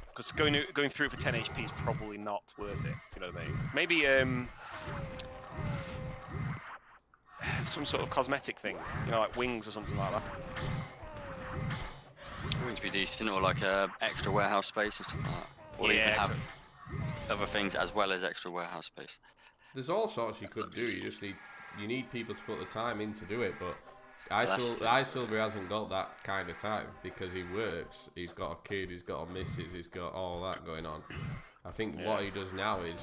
Because going through it for 10 HP is probably not worth it, if you know what I mean. Maybe some sort of cosmetic thing, you know, like wings or something like that. Wings be decent, or like extra warehouse space and stuff like that. Or even have other things as well as extra warehouse space. There's all sorts you could do. You just need people to put the time in to do it. But iSilver hasn't got that kind of time because he works. He's got a kid. He's got a missus. He's got all that going on. I think what he does now is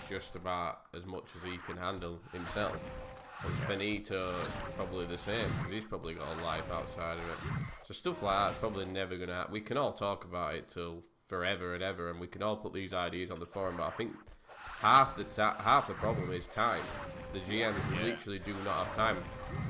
just about as much as he can handle himself. And Benito probably the same, because he's probably got a life outside of it. So stuff like that's probably never gonna happen. We can all talk about it till forever and ever, and we can all put these ideas on the forum, but I think half the problem is time. The GMs literally do not have time.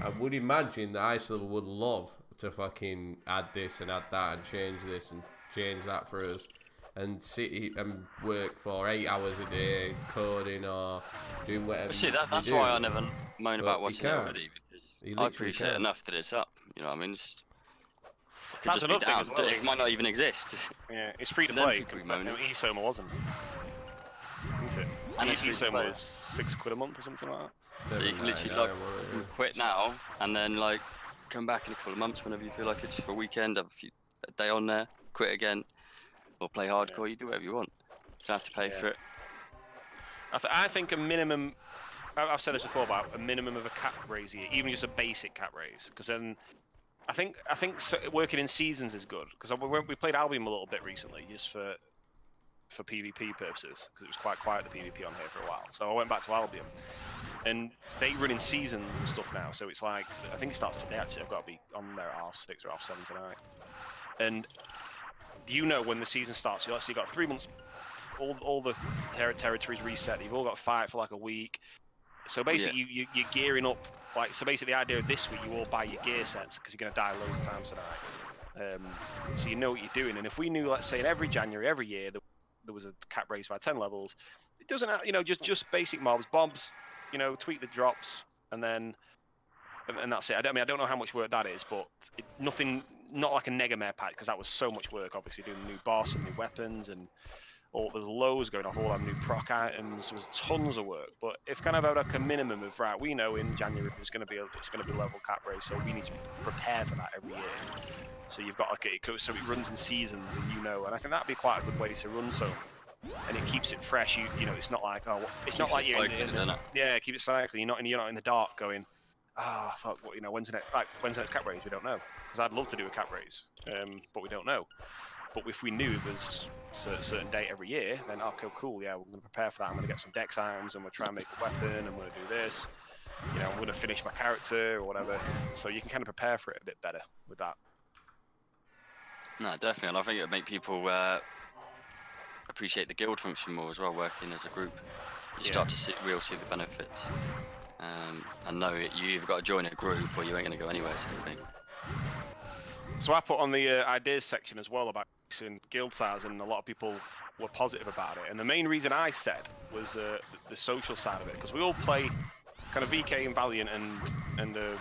I would imagine that iSilver would love to fucking add this and add that and change this and change that for us, and sit and work for 8 hours a day coding or doing whatever. See, that's why I never moan about what's in already, because I appreciate enough that it's up. You know what I mean? That's just another thing as well. It might not even exist. Yeah, it's free to play. myth-of-soma wasn't. Isn't it? And myth-of-soma was £6 a month or something like that. So you can literally quit now and then like come back in a couple of months whenever you feel like it, just for a weekend, have a day on there, quit again, or play hardcore. You do whatever you want. You don't have to pay for it. I think a minimum. I've said this before about a minimum of a cap raise here, even just a basic cap raise, because then I think working in seasons is good, because we played Albion a little bit recently just for PvP purposes, because it was quite quiet the PvP on here for a while. So I went back to Albion, and they run in seasons and stuff now. So it's like, I think it starts today actually. I've got to be on there at 6:30 or 7:30 tonight. And do you know when the season starts? You actually got 3 months. All the territories reset. You've all got to fight for like a week. So basically, you're gearing up. Like, so basically, the idea of this week, you all buy your gear sets because you're going to die loads of times tonight. So you know what you're doing. And if we knew, let's say, in every January, every year, there was a cap raise by 10 levels, it doesn't have, just basic mobs, bombs, tweak the drops, and that's it. I don't know how much work that is, but not like a Negamare pack, because that was so much work, obviously, doing the new boss and new weapons and There's loads going off, all our new proc items. There was tons of work. But if kind of had like a minimum of right, we know in January it's going to be a level cap race, so we need to prepare for that every year. So you've got like so it runs in seasons, and and I think that'd be quite a good way to run so. And it keeps it fresh. It's not like you're keep it cycling. You're not in the dark going, fuck, when's the next cap race? We don't know. Because I'd love to do a cap race, but we don't know. But if we knew there's a certain date every year, then okay, cool, yeah, we're going to prepare for that. I'm going to get some dex items, and we'll try and make a weapon, and we're going to do this. I'm going to finish my character or whatever. So you can kind of prepare for it a bit better with that. No, definitely, and I think it would make people appreciate the guild function more as well, working as a group. You start to see the benefits. And know you either got to join a group or you ain't going to go anywhere, sort of thing. So I put on the ideas section as well about increasing guild size, and a lot of people were positive about it. And the main reason I said was the social side of it, because we all play kind of VK and Valiant and a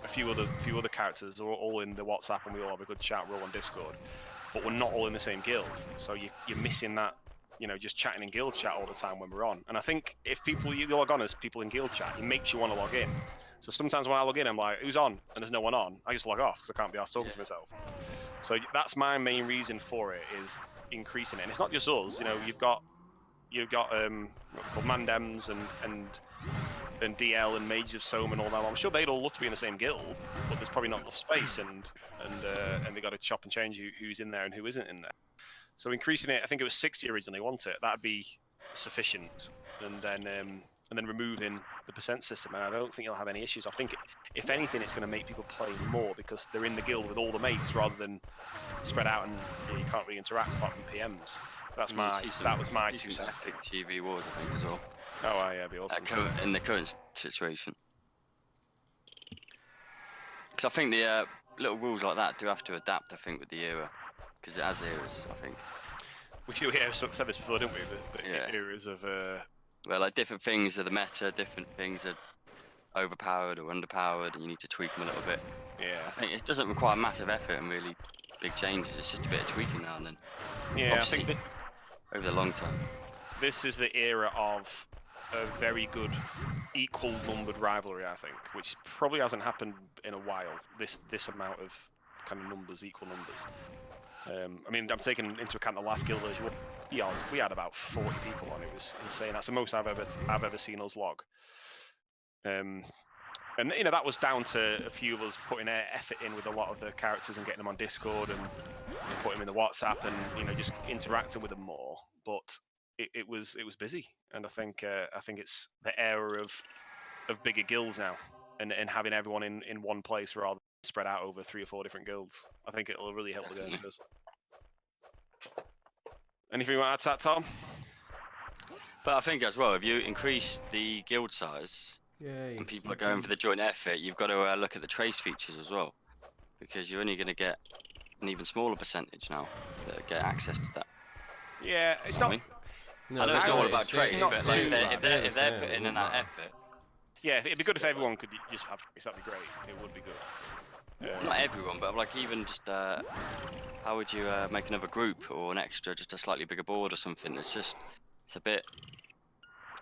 few other characters. We're all in the WhatsApp, and we all have a good chat. We're all on Discord, but we're not all in the same guild. So you're missing that, just chatting in guild chat all the time when we're on. And I think if you log on as people in guild chat, it makes you want to log in. So sometimes when I log in, I'm like, who's on? And there's no one on. I just log off because I can't be asked talking to myself. So that's my main reason for it, is increasing it. And it's not just us. You've got Mandems and DL and Mages of Soma and all that. I'm sure they'd all love to be in the same guild, but there's probably not enough space, and they got to chop and change who's in there and who isn't in there. So increasing it, I think it was 60 originally, wasn't it? That'd be sufficient, and then removing the percent system, and I don't think you'll have any issues. I think if anything, it's going to make people play more because they're in the guild with all the mates rather than spread out, and you can't really interact apart from PMs. That was my 2 cents. Epic TV wars, I think, as well. Oh, yeah, it'd be awesome. In the current situation, because I think the little rules like that do have to adapt. I think with the era, because it has eras. I think. We said this before, didn't we? The eras of. Well, like different things are the meta, different things are overpowered or underpowered, and you need to tweak them a little bit. Yeah. I think it doesn't require massive effort and really big changes. It's just a bit of tweaking now and then. Yeah, obviously, I think over the long term. This is the era of a very good equal numbered rivalry, I think, which probably hasn't happened in a while. This amount of kind of numbers, equal numbers. I mean, I'm taking into account the last guild version. We had about 40 people on. It was insane. That's the most I've ever seen us log. And that was down to a few of us putting effort in with a lot of the characters and getting them on Discord and putting them in the WhatsApp and just interacting with them more. But it was busy, and I think it's the era of bigger guilds now, and having everyone in one place rather than spread out over 3 or 4 different guilds. I think it'll really help the game. Anything you want to add to that, Tom? But I think as well, if you increase the guild size and people are going for the joint effort, you've got to look at the trace features as well, because you're only going to get an even smaller percentage now that get access to that. Yeah, it's not. I know it's not all about trace, but like if they're putting in that effort. Yeah, it'd be good if everyone could just have trace. That'd be great. It would be good. Not everyone, but like even just how would you make another group or an extra, just a slightly bigger board or something? It's a bit.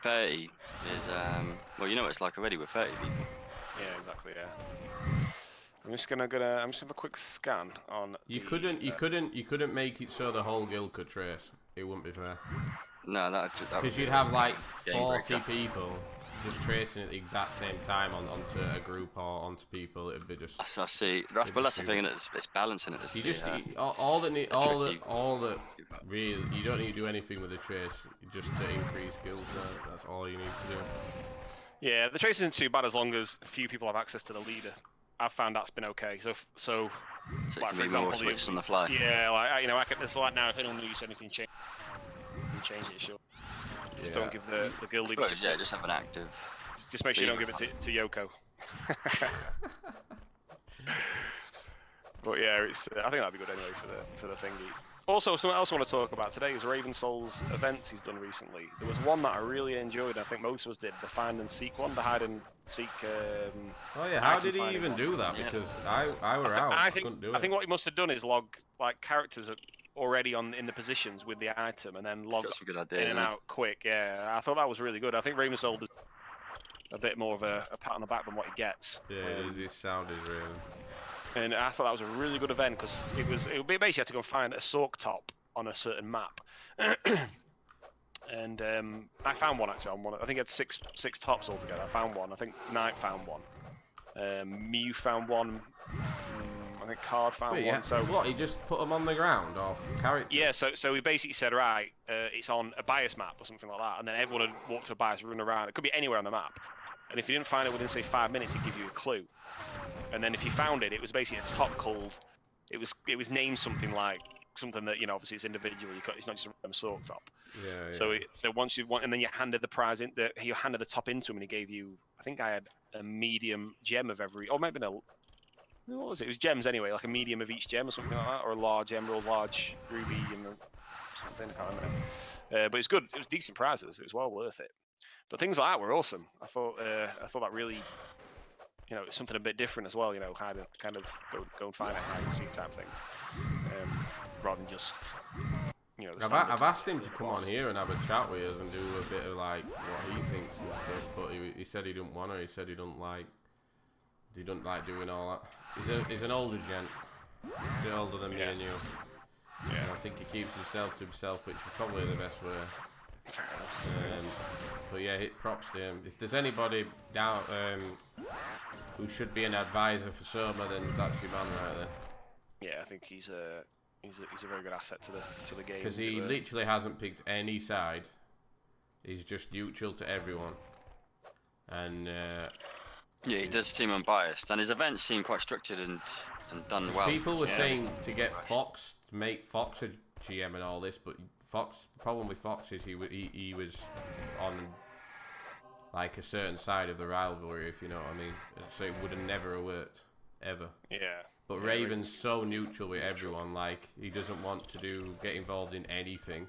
30 is well, you know what it's like already with 30 people. Yeah, exactly. Yeah. I'm just gonna have a quick scan on. You couldn't make it so the whole guild could trace. It wouldn't be fair. No, that because you'd have like 40 people just tracing at the exact same time onto a group or onto people. It'd be just. I see. That's the thing. It's balancing it. You just really, you don't need to do anything with the trace. Just to increase guild. That's all you need to do. Yeah, the trace isn't too bad as long as a few people have access to the leader. I've found that's been okay. So like for example, switch on the fly. Yeah, like it's like now if anyone needs anything changed, you can change it. Sure. Just don't give the guild leader. Yeah, just have an active. Just make sure you don't give it to Yoko. But yeah, I think that'd be good anyway for the thingy. Also, something else I want to talk about today is Raven Soul's events he's done recently. There was one that I really enjoyed. I think most of us did, the find and seek one, the hide and seek. Oh yeah, how did he even do that? Because I were out. I think what he must have done is log like characters already in the positions with the item and then log Got some good ideas, in and out quick. Yeah, I thought that was really good. I think Raven Soul does a bit more of a pat on the back than what he gets. Yeah, his sound is really. And I thought that was a really good event because it basically had to go and find a soak top on a certain map. And I found one actually on one. I think it had six tops altogether. I found one. I think Knight found one. Mew found one. I think Card found one. So what? He just put them on the ground or characters? Yeah. So we basically said, right, it's on a bias map or something like that, and then everyone had walked to a bias, run around. It could be anywhere on the map. And if you didn't find it within say 5 minutes, it'd give you a clue. And then if you found it, it was basically a top called. It was named something like something that obviously it's individual. It's not just a random soak top. Yeah. So once you want, and then you handed the prize in. You handed the top into him, and he gave you. I think I had a medium gem of every, or maybe what was it? It was gems anyway, like a medium of each gem or something like that, or a large emerald, large ruby, and something. I can't remember. But it's good. It was decent prizes. It was well worth it. But things like that were awesome. I thought that really, it's something a bit different as well. Kind of go and find a hide and seek type thing, rather than just. I've asked him to come on here and have a chat with us and do a bit of like what he thinks and stuff, but he said he didn't want to. He said he doesn't like doing all that. He's an older gent, a bit older than me and you. Yeah, and I think he keeps himself to himself, which is probably the best way. Fair enough. But yeah, props to him. If there's anybody down who should be an advisor for Soma, then that's your man right there. Yeah, I think he's a very good asset to the game. Because he literally hasn't picked any side. He's just neutral to everyone. And yeah, he does seem unbiased, and his events seem quite structured and done well. People were saying to get Fox, to make Fox a GM and all this, but the problem with Fox is he was on like a certain side of the rivalry, if you know what I mean. So it would have never worked, ever. Yeah. But Raven's so neutral with everyone, like he doesn't want to get involved in anything.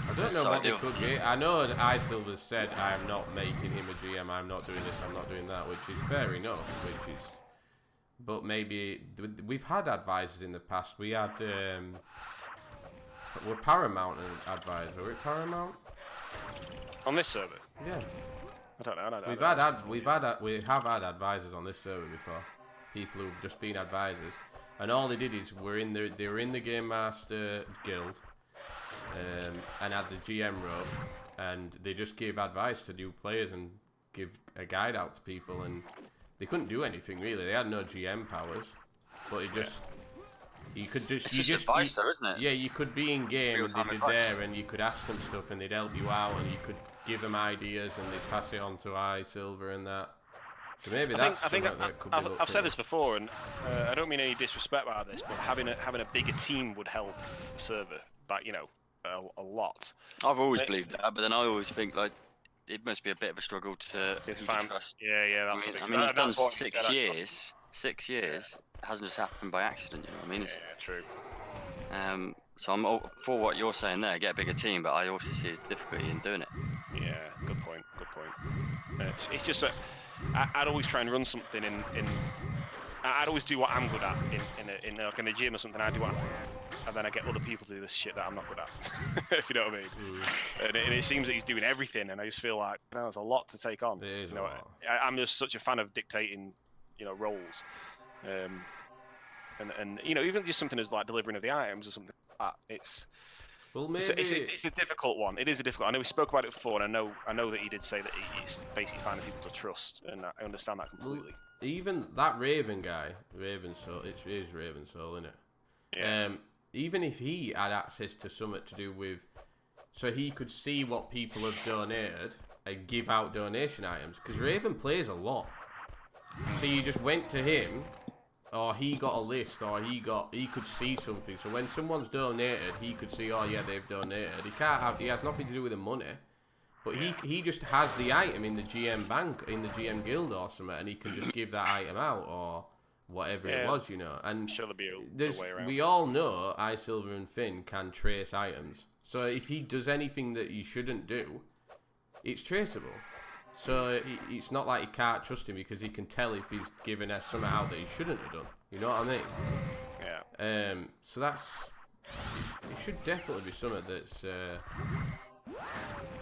I don't know what they could be. I know iSilver said I am not making him a GM, I'm not doing this, I'm not doing that, which is fair enough, but maybe we've had advisors in the past. We had we're Paramount advisor. We're Paramount on this server. Yeah. I don't know. We have had advisors on this server before. People who've just been advisors, and all they did is they were in the Game Master Guild, and had the GM role, and they just gave advice to new players and give a guide out to people, and they couldn't do anything really. They had no GM powers, but It's just advice, though, isn't it? Yeah, you could be in game and they'd be there, and you could ask them stuff, and they'd help you out, and you could give them ideas, and they'd pass it on to iSilver and that. So maybe that could be. I've said this before, and I don't mean any disrespect by this, but having a bigger team would help the server, but a lot. I've always believed that, but then I always think like it must be a bit of a struggle to trust. Yeah, that's. I mean, he's done 6 years. 6 years. It hasn't just happened by accident, you know what I mean? Yeah, true. So I'm all for what you're saying there, get a bigger team, but I also see his difficulty in doing it. Yeah, good point. It's just that I'd always try and run something in. I'd always do what I'm good at in a gym or something. I do what, and then I get other people to do this shit that I'm not good at. If you know what I mean. And it seems that he's doing everything, and I just feel like there's a lot to take on. I'm just such a fan of dictating, roles. And even just something as like delivering of the items or something like that. It's a difficult one. It is a difficult. I know we spoke about it before, and I know that he did say that it's basically finding people to trust, and I understand that completely. Even that Raven guy, Raven Soul, it is Raven Soul, isn't it? Yeah. Even if he had access to something to do with, so he could see what people have donated and give out donation items, because Raven plays a lot. So you just went to him, or he got a list, or he could see something. So when someone's donated, he could see, oh yeah, they've donated. He has nothing to do with the money, but he just has the item in the GM bank, in the GM guild or something, and he can just give that item out or whatever it was, And sure, there'll be a way around. We all know iSilver and Finn can trace items. So if he does anything that he shouldn't do, it's traceable. So it's not like you can't trust him because he can tell if he's giving us something out that he shouldn't have done. You know what I mean? Yeah. So it should definitely be something that's.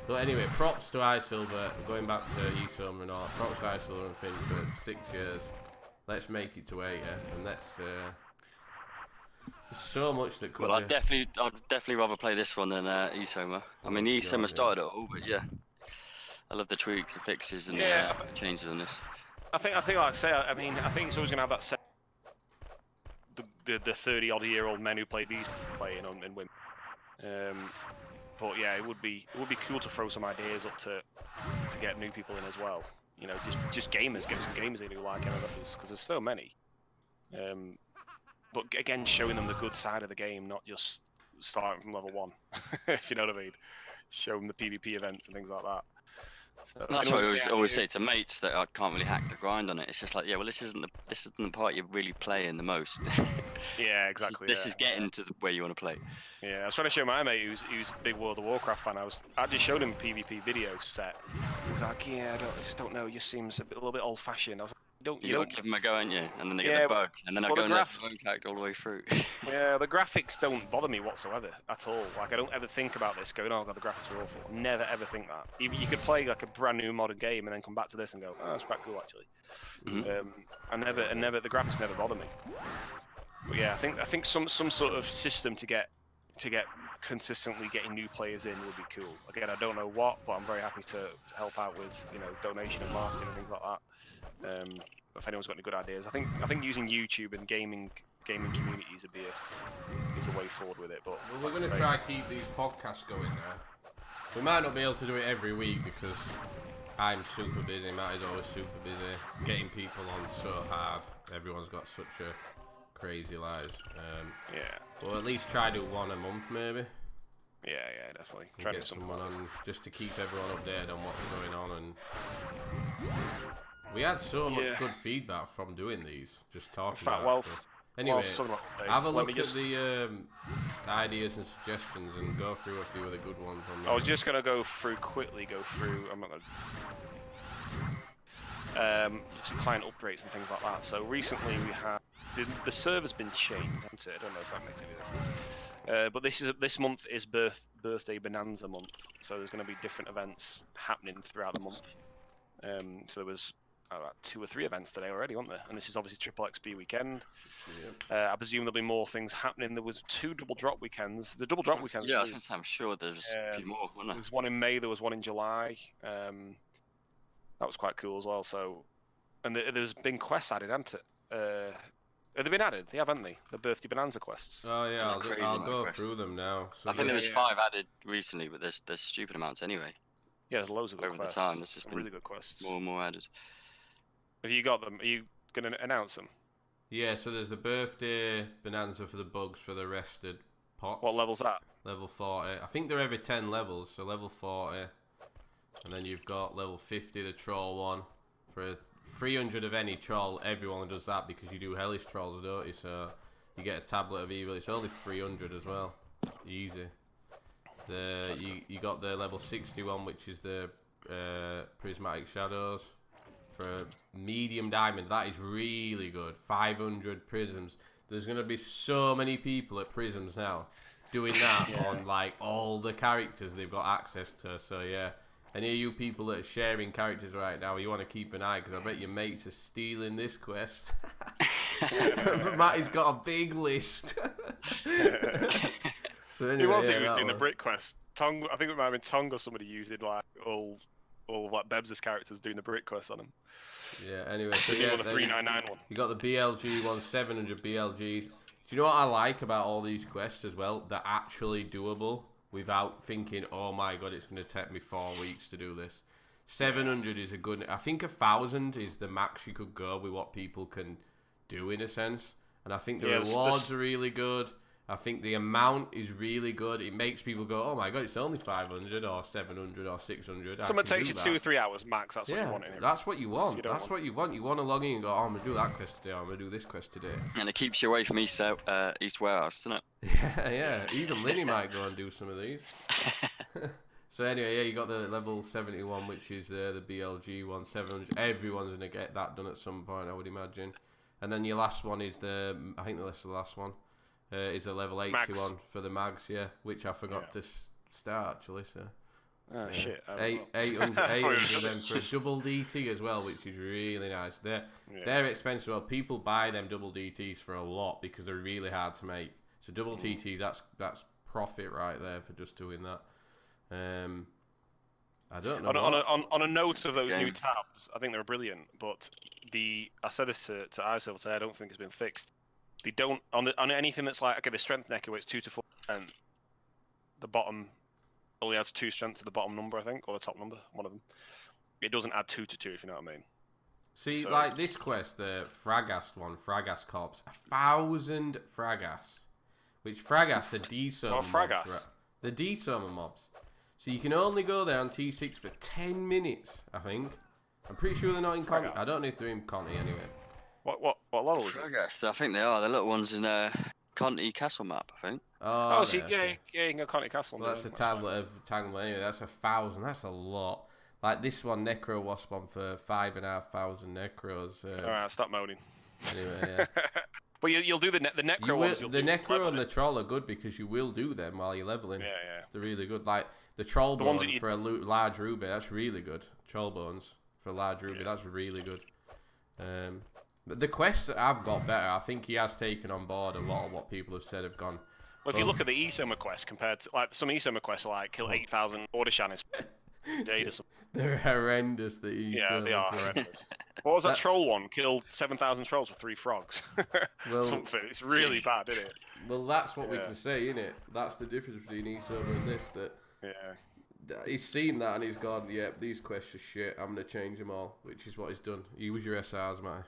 But anyway, props to iSilver. Going back to eSoma and all. Props to iSilver and Finn for 6 years. Let's make it to 8, and let's. There's so much that could. Well, I'd definitely rather play this one than eSoma. I mean, eSoma started it all, but yeah, I love the tweaks and fixes and changes on this. I think, like I say, I mean, I think it's always gonna have that. The 30-odd-year-old men who play these playing on and win. But yeah, it would be cool to throw some ideas up to get new people in as well. You know, just gamers, get some gamers in who like MMOs, because there's so many. But again, showing them the good side of the game, not just starting from level 1. If you know what I mean. Show them the PvP events and things like that. So, that's what I always say to mates that I can't really hack the grind on it. It's just like, yeah, well, this isn't the part you're really playing the most. Yeah, exactly. This is getting to where you want to play. Yeah, I was trying to show my mate who's a big World of Warcraft fan. I just showed him a PvP video set. He's like, yeah, I just don't know. It just seems a little bit old-fashioned. I was like, you don't give them a go, ain't you? And then they get the bug, and then I go and let the impact all the way through. Yeah, the graphics don't bother me whatsoever at all. Like, I don't ever think about this going, oh god, the graphics are awful. Never ever think that. You could play like a brand new modern game and then come back to this and go, oh, it's quite cool actually. I never the graphics never bother me. But yeah, I think some sort of system to get consistently getting new players in would be cool. Again, I don't know what, but I'm very happy to help out with, you know, donation and marketing and things like that. If anyone's got any good ideas, I think using YouTube and gaming communities would be is a way forward with it. But we're going to try to keep these podcasts going now. We might not be able to do it every week because I'm super busy. Matt is always super busy. Getting people on so hard. Everyone's got such a crazy lives. Yeah. But at least try to do one a month maybe. Yeah, definitely. Try to get someone on just to keep everyone updated on what's going on. And we had so much good feedback from doing these, just talking about stuff. Anyway, have a look at the ideas and suggestions and go through a few of the good ones. I was just going to go through. I'm not going to... just client upgrades and things like that. So recently we had... The server's been changed, hasn't it? I don't know if that makes any difference. But this month is birthday bonanza month, so there's going to be different events happening throughout the month. So there was about 2 or 3 events today already, weren't there? And this is obviously Triple XP weekend. Yep. I presume there'll be more things happening. There was 2 double drop weekends. The double drop weekends. Yeah, I was going to say, I'm sure there's a few more, wasn't there? There was one in May. There was one in July. That was quite cool as well. So, and there's been quests added, hasn't it? Have they been added? They have, haven't they? The birthday bonanza quests. Oh yeah, I'll go through them now. So I think there was 5 added recently, but there's stupid amounts anyway. Yeah, there's loads of good quests. Over the time, there's just been really good quests. More and more added. Have you got them? Are you going to announce them? Yeah, so there's the birthday bonanza for the bugs for the rested pots. What level's that? Level 40. I think they're every 10 levels, so level 40. And then you've got level 50, the troll one. For 300 of any troll, everyone does that because you do hellish trolls, don't you? So you get a tablet of evil. It's only 300 as well. Easy. You got the level 61, which is the prismatic shadows. For a medium diamond, that is really good. 500 prisms. There's going to be so many people at prisms now doing that on like all the characters they've got access to. So yeah, any of you people that are sharing characters right now, you want to keep an eye because I bet your mates are stealing this quest. Matty's got a big list. So anyway, who was doing the brick quest? Tong, I think it might have been Tong or somebody using like all like Bebs' characters doing the brick quest on them. Yeah, anyway, so yeah, the 399 one. You got the BLG one, 700 BLGs. Do you know what I like about all these quests as well? They're actually doable without thinking, oh my god, it's going to take me 4 weeks to do this. 700 is a good... I think 1,000 is the max you could go with what people can do in a sense. And I think the rewards are really good. I think the amount is really good. It makes people go, oh my god, it's only 500 or 700 or 600. Someone takes you 2 or 3 hours max. That's what you want. That's what you want. That's what you want. You want to log in and go, oh, I'm going to do that quest today. I'm going to do this quest today. And it keeps you away from East Warehouse, doesn't it? Yeah. Even Linny might go and do some of these. So anyway, yeah, you got the level 71, which is the BLG one, 700. Everyone's going to get that done at some point, I would imagine. And then your last one is I think that's the last one, is a level 81 Mags. for the mags, yeah, which I forgot to start actually. So. Oh shit! 800 then for a double DT as well, which is really nice. They're expensive. Well, people buy them double DTs for a lot because they're really hard to make. So double TTs, that's profit right there for just doing that. I don't know. On a note of those new tabs, I think they're brilliant. But I said this to ISO today. I don't think it's been fixed. They don't on anything that's like the strength necker where it's 2 to 4, and the bottom only adds 2 strength to the bottom number, I think, or the top number, one of them. It doesn't add 2 to 2, if you know what I mean. See, like this quest, the Fragast one, Fragast Corps, 1,000 Fragas, which Fragas, the D-Soma mobs, the D-Soma mobs. So you can only go there on T6 for 10 minutes, I think. I'm pretty sure they're not in Conti. I don't know if they're in Conti anyway. What level is it? Fragast, I think they are. The little ones in Conti Castle map, I think. Oh, so okay. You can go Conti Castle. Well, that's a tablet of Tangle anyway. That's 1,000. That's a lot. Like this one, Necro Wasp one for 5,500 Necros. Alright, stop moaning. Anyway, yeah. But you'll do the Necro ones. The Necro and the Troll are good because you will do them while you're leveling. Yeah. They're really good. Like the Troll Bone for a large ruby, that's really good. Troll Bones for a large ruby, that's really good. But the quests that I've got better. I think he has taken on board a lot of what people have said have gone. Well, if you look at the E-Soma quest compared to some E-Soma quests are like kill 8,000 order shannons day or something. They're horrendous. The E-Soma. Yeah, they are horrendous. What was that troll one? Killed 7,000 trolls with 3 frogs. Well, something. It's really bad, isn't it? Well, that's what we can say, isn't it? That's the difference between E-Soma and this. He's seen that and he's gone, yeah, these quests are shit. I'm gonna change them all, which is what he's done. He was your SRs, man.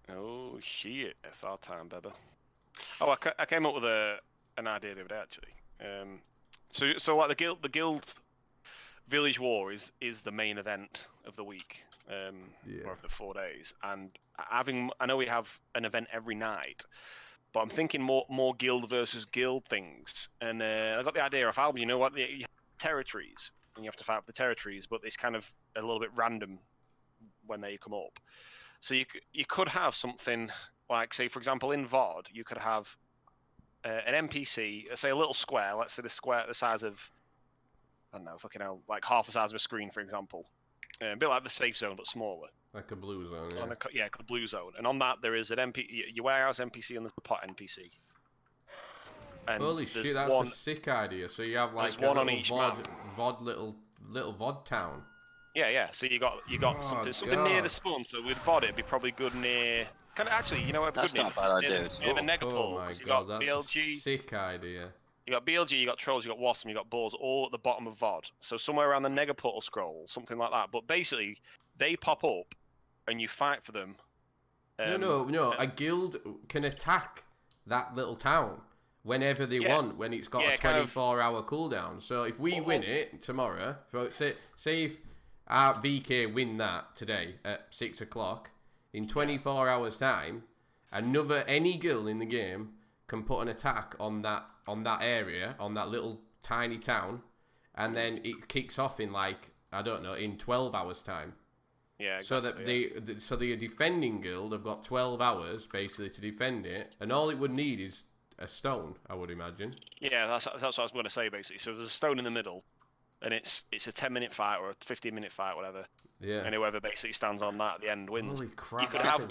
Oh shit, SR time, baby. Oh, I came up with an idea the other day actually. So like the guild village war is the main event of the week, or of the 4 days, and I know we have an event every night, but I'm thinking more guild versus guild things, and I got the idea of Albion. You know what? You have territories, and you have to fight for the territories, but it's kind of a little bit random when they come up. So you could have something like, say, for example, in VOD, you could have an NPC, say a little square, let's say the square the size of, I don't know, fucking hell, like half the size of a screen, for example. A bit like the safe zone, but smaller. Like a blue zone, yeah. The blue zone. And on that, there is an your warehouse NPC and there's the pot NPC. And holy shit, that's a sick idea. So you have like one on each VOD little VOD town. Yeah. So you got something near the spawn. So with VOD, it'd be probably good near. Actually, you know what? That's not a bad idea. Near the Negapole, because you got BLG. Sick idea. You got BLG, you got Trolls, you got Wasps, and you got Balls, all at the bottom of VOD. So somewhere around the Negaportal scroll, something like that. But basically, they pop up, and you fight for them. No. A guild can attack that little town whenever they want, when it's got a 24-hour cooldown. So if we win it tomorrow, say if our VK win that today at 6 o'clock, in 24 hours time, any guild in the game can put an attack on that area, on that little tiny town, and then it kicks off in like, I don't know, in 12 hours time. Yeah, exactly, so the defending guild have got 12 hours basically to defend it, and all it would need is a stone, I would imagine. Yeah, that's what I was going to say basically. So there's a stone in the middle, and it's a 10-minute fight or a 15-minute fight, whatever. Yeah. And whoever basically stands on that at the end wins. Holy crap!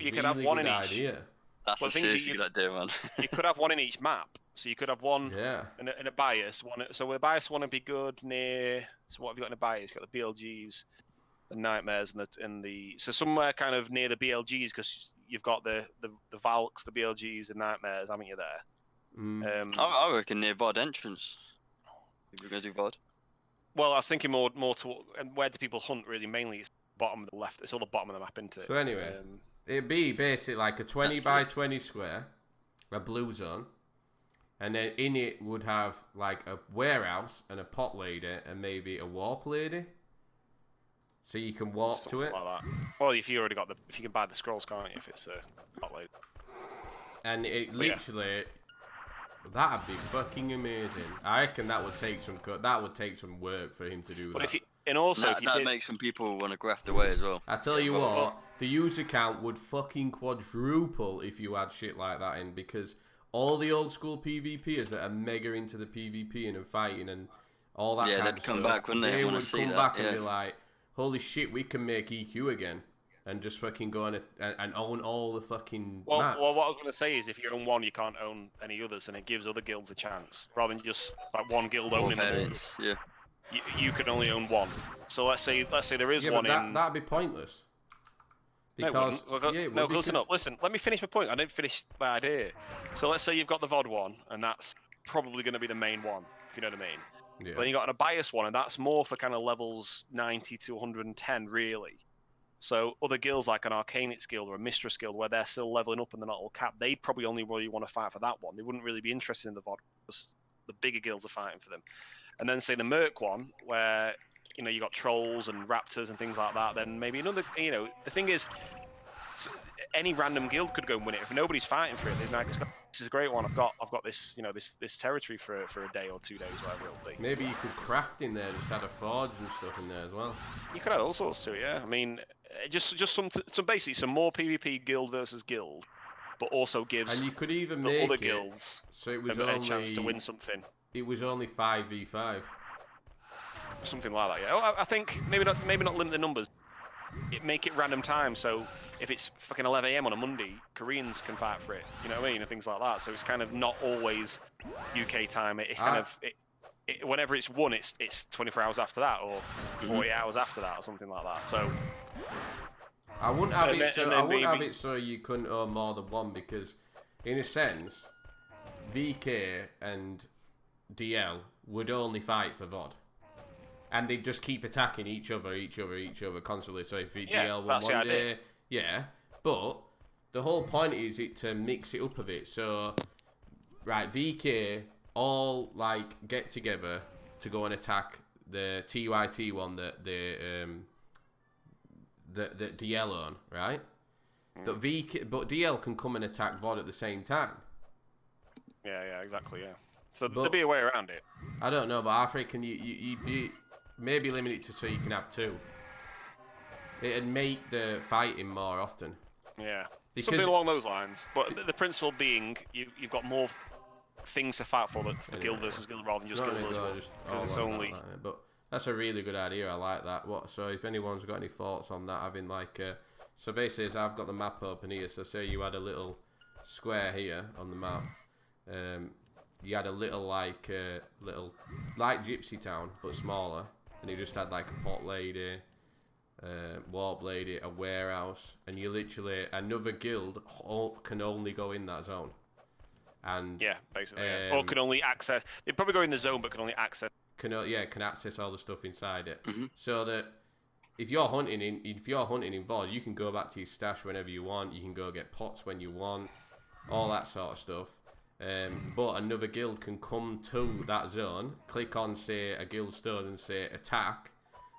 You could have one in each. Idea. That's a seriously good idea, man. You could have one in each map. So you could have one in a bias. So the bias one would be good near. So what have you got in a bias? You've got the BLGs, the nightmares, and the so somewhere kind of near the BLGs, because you've got the Valks, the BLGs, the nightmares, haven't you there? I reckon near VOD entrance. If we're gonna do VOD. Well, I was thinking more to where do people hunt really? Mainly it's bottom of the left. It's all the bottom of the map, isn't it? So anyway, it'd be basically like a 20 by 20 square, a blue zone, and then in it would have like a warehouse and a pot lady and maybe a warp lady. So you can walk to it. Like that. Well, if you already got if you can buy the scrolls, can't you? If it's a pot lady. And it literally. That'd be fucking amazing. I reckon that would take some work for him to do that. And also, that makes some people want to graft away as well. I tell you what, the user count would fucking quadruple if you had shit like that in, because all the old school PvPers that are mega into the PvP and fighting and all that kind of stuff, come back, wouldn't they? They would come back and be like, holy shit, we can make EQ again. And just fucking go on and own all the fucking maps. Well, what I was going to say is if you own one, you can't own any others, and it gives other guilds a chance. Rather than just like one guild owning them all. Yeah. You can only own one. So let's say there is one but in... that'd be pointless. Because... No, listen up. Listen, let me finish my point. I didn't finish my idea. So let's say you've got the VOD one, and that's probably going to be the main one, if you know what I mean. Yeah. Then you got a bias one, and that's more for kind of levels 90 to 110, really. So other guilds like an Arcanix guild or a Mistress guild where they're still leveling up and they're not all capped, they'd probably only really want to fight for that one. They wouldn't really be interested in the VOD because the bigger guilds are fighting for them. And then say the Merc one where, you know, you got trolls and raptors and things like that, then maybe another, you know, the thing is, any random guild could go and win it. If nobody's fighting for it, they're like, this is a great one. I've got this, you know, this territory for a day or 2 days, whatever it'll be. Maybe you could craft in there, just add a forge and stuff in there as well. You could add all sorts to it, yeah. I mean, just something. So basically, some more PvP guild versus guild, but also gives and you could even the make other guilds so it was a chance to win something. It was only 5v5. Something like that, yeah. I think maybe not limit the numbers. Make it random time, so if it's fucking 11 AM on a Monday, Koreans can fight for it. You know what I mean, and things like that. So it's kind of not always UK time. It's kind of whenever it's won, it's 24 hours after that, or 40 hours after that, or something like that. So I wouldn't have it. So I wouldn't have it so you couldn't own more than one, because in a sense, VK and DL would only fight for VOD. And they just keep attacking each other constantly. So if DL won one day, yeah. But the whole point is to mix it up a bit. So, right, VK all like get together to go and attack the TYT one that that DL own, right? But DL can come and attack VOD at the same time. Yeah, exactly, yeah. So there'll be a way around it. I don't know, but I reckon you maybe limit it to so you can have two. It'd make the fighting more often. Yeah, something along those lines. But the principle being, you've got more things to fight for guild versus guild rather than just guild versus guild. Because it's only... But that's a really good idea. I like that. So if anyone's got any thoughts on that, having like... so basically, as I've got the map open here, so say you had a little square here on the map. You had a little like Gypsy Town, but smaller. And you just had like a pot lady, warp lady, a warehouse, and you literally another guild can only go in that zone. And yeah, basically, or can only access. They probably go in the zone, but can only access. Can access all the stuff inside it. Mm-hmm. So that if you're hunting in VOD, you can go back to your stash whenever you want. You can go get pots when you want, all that sort of stuff. But another guild can come to that zone, click on, say, a guild stone and say attack,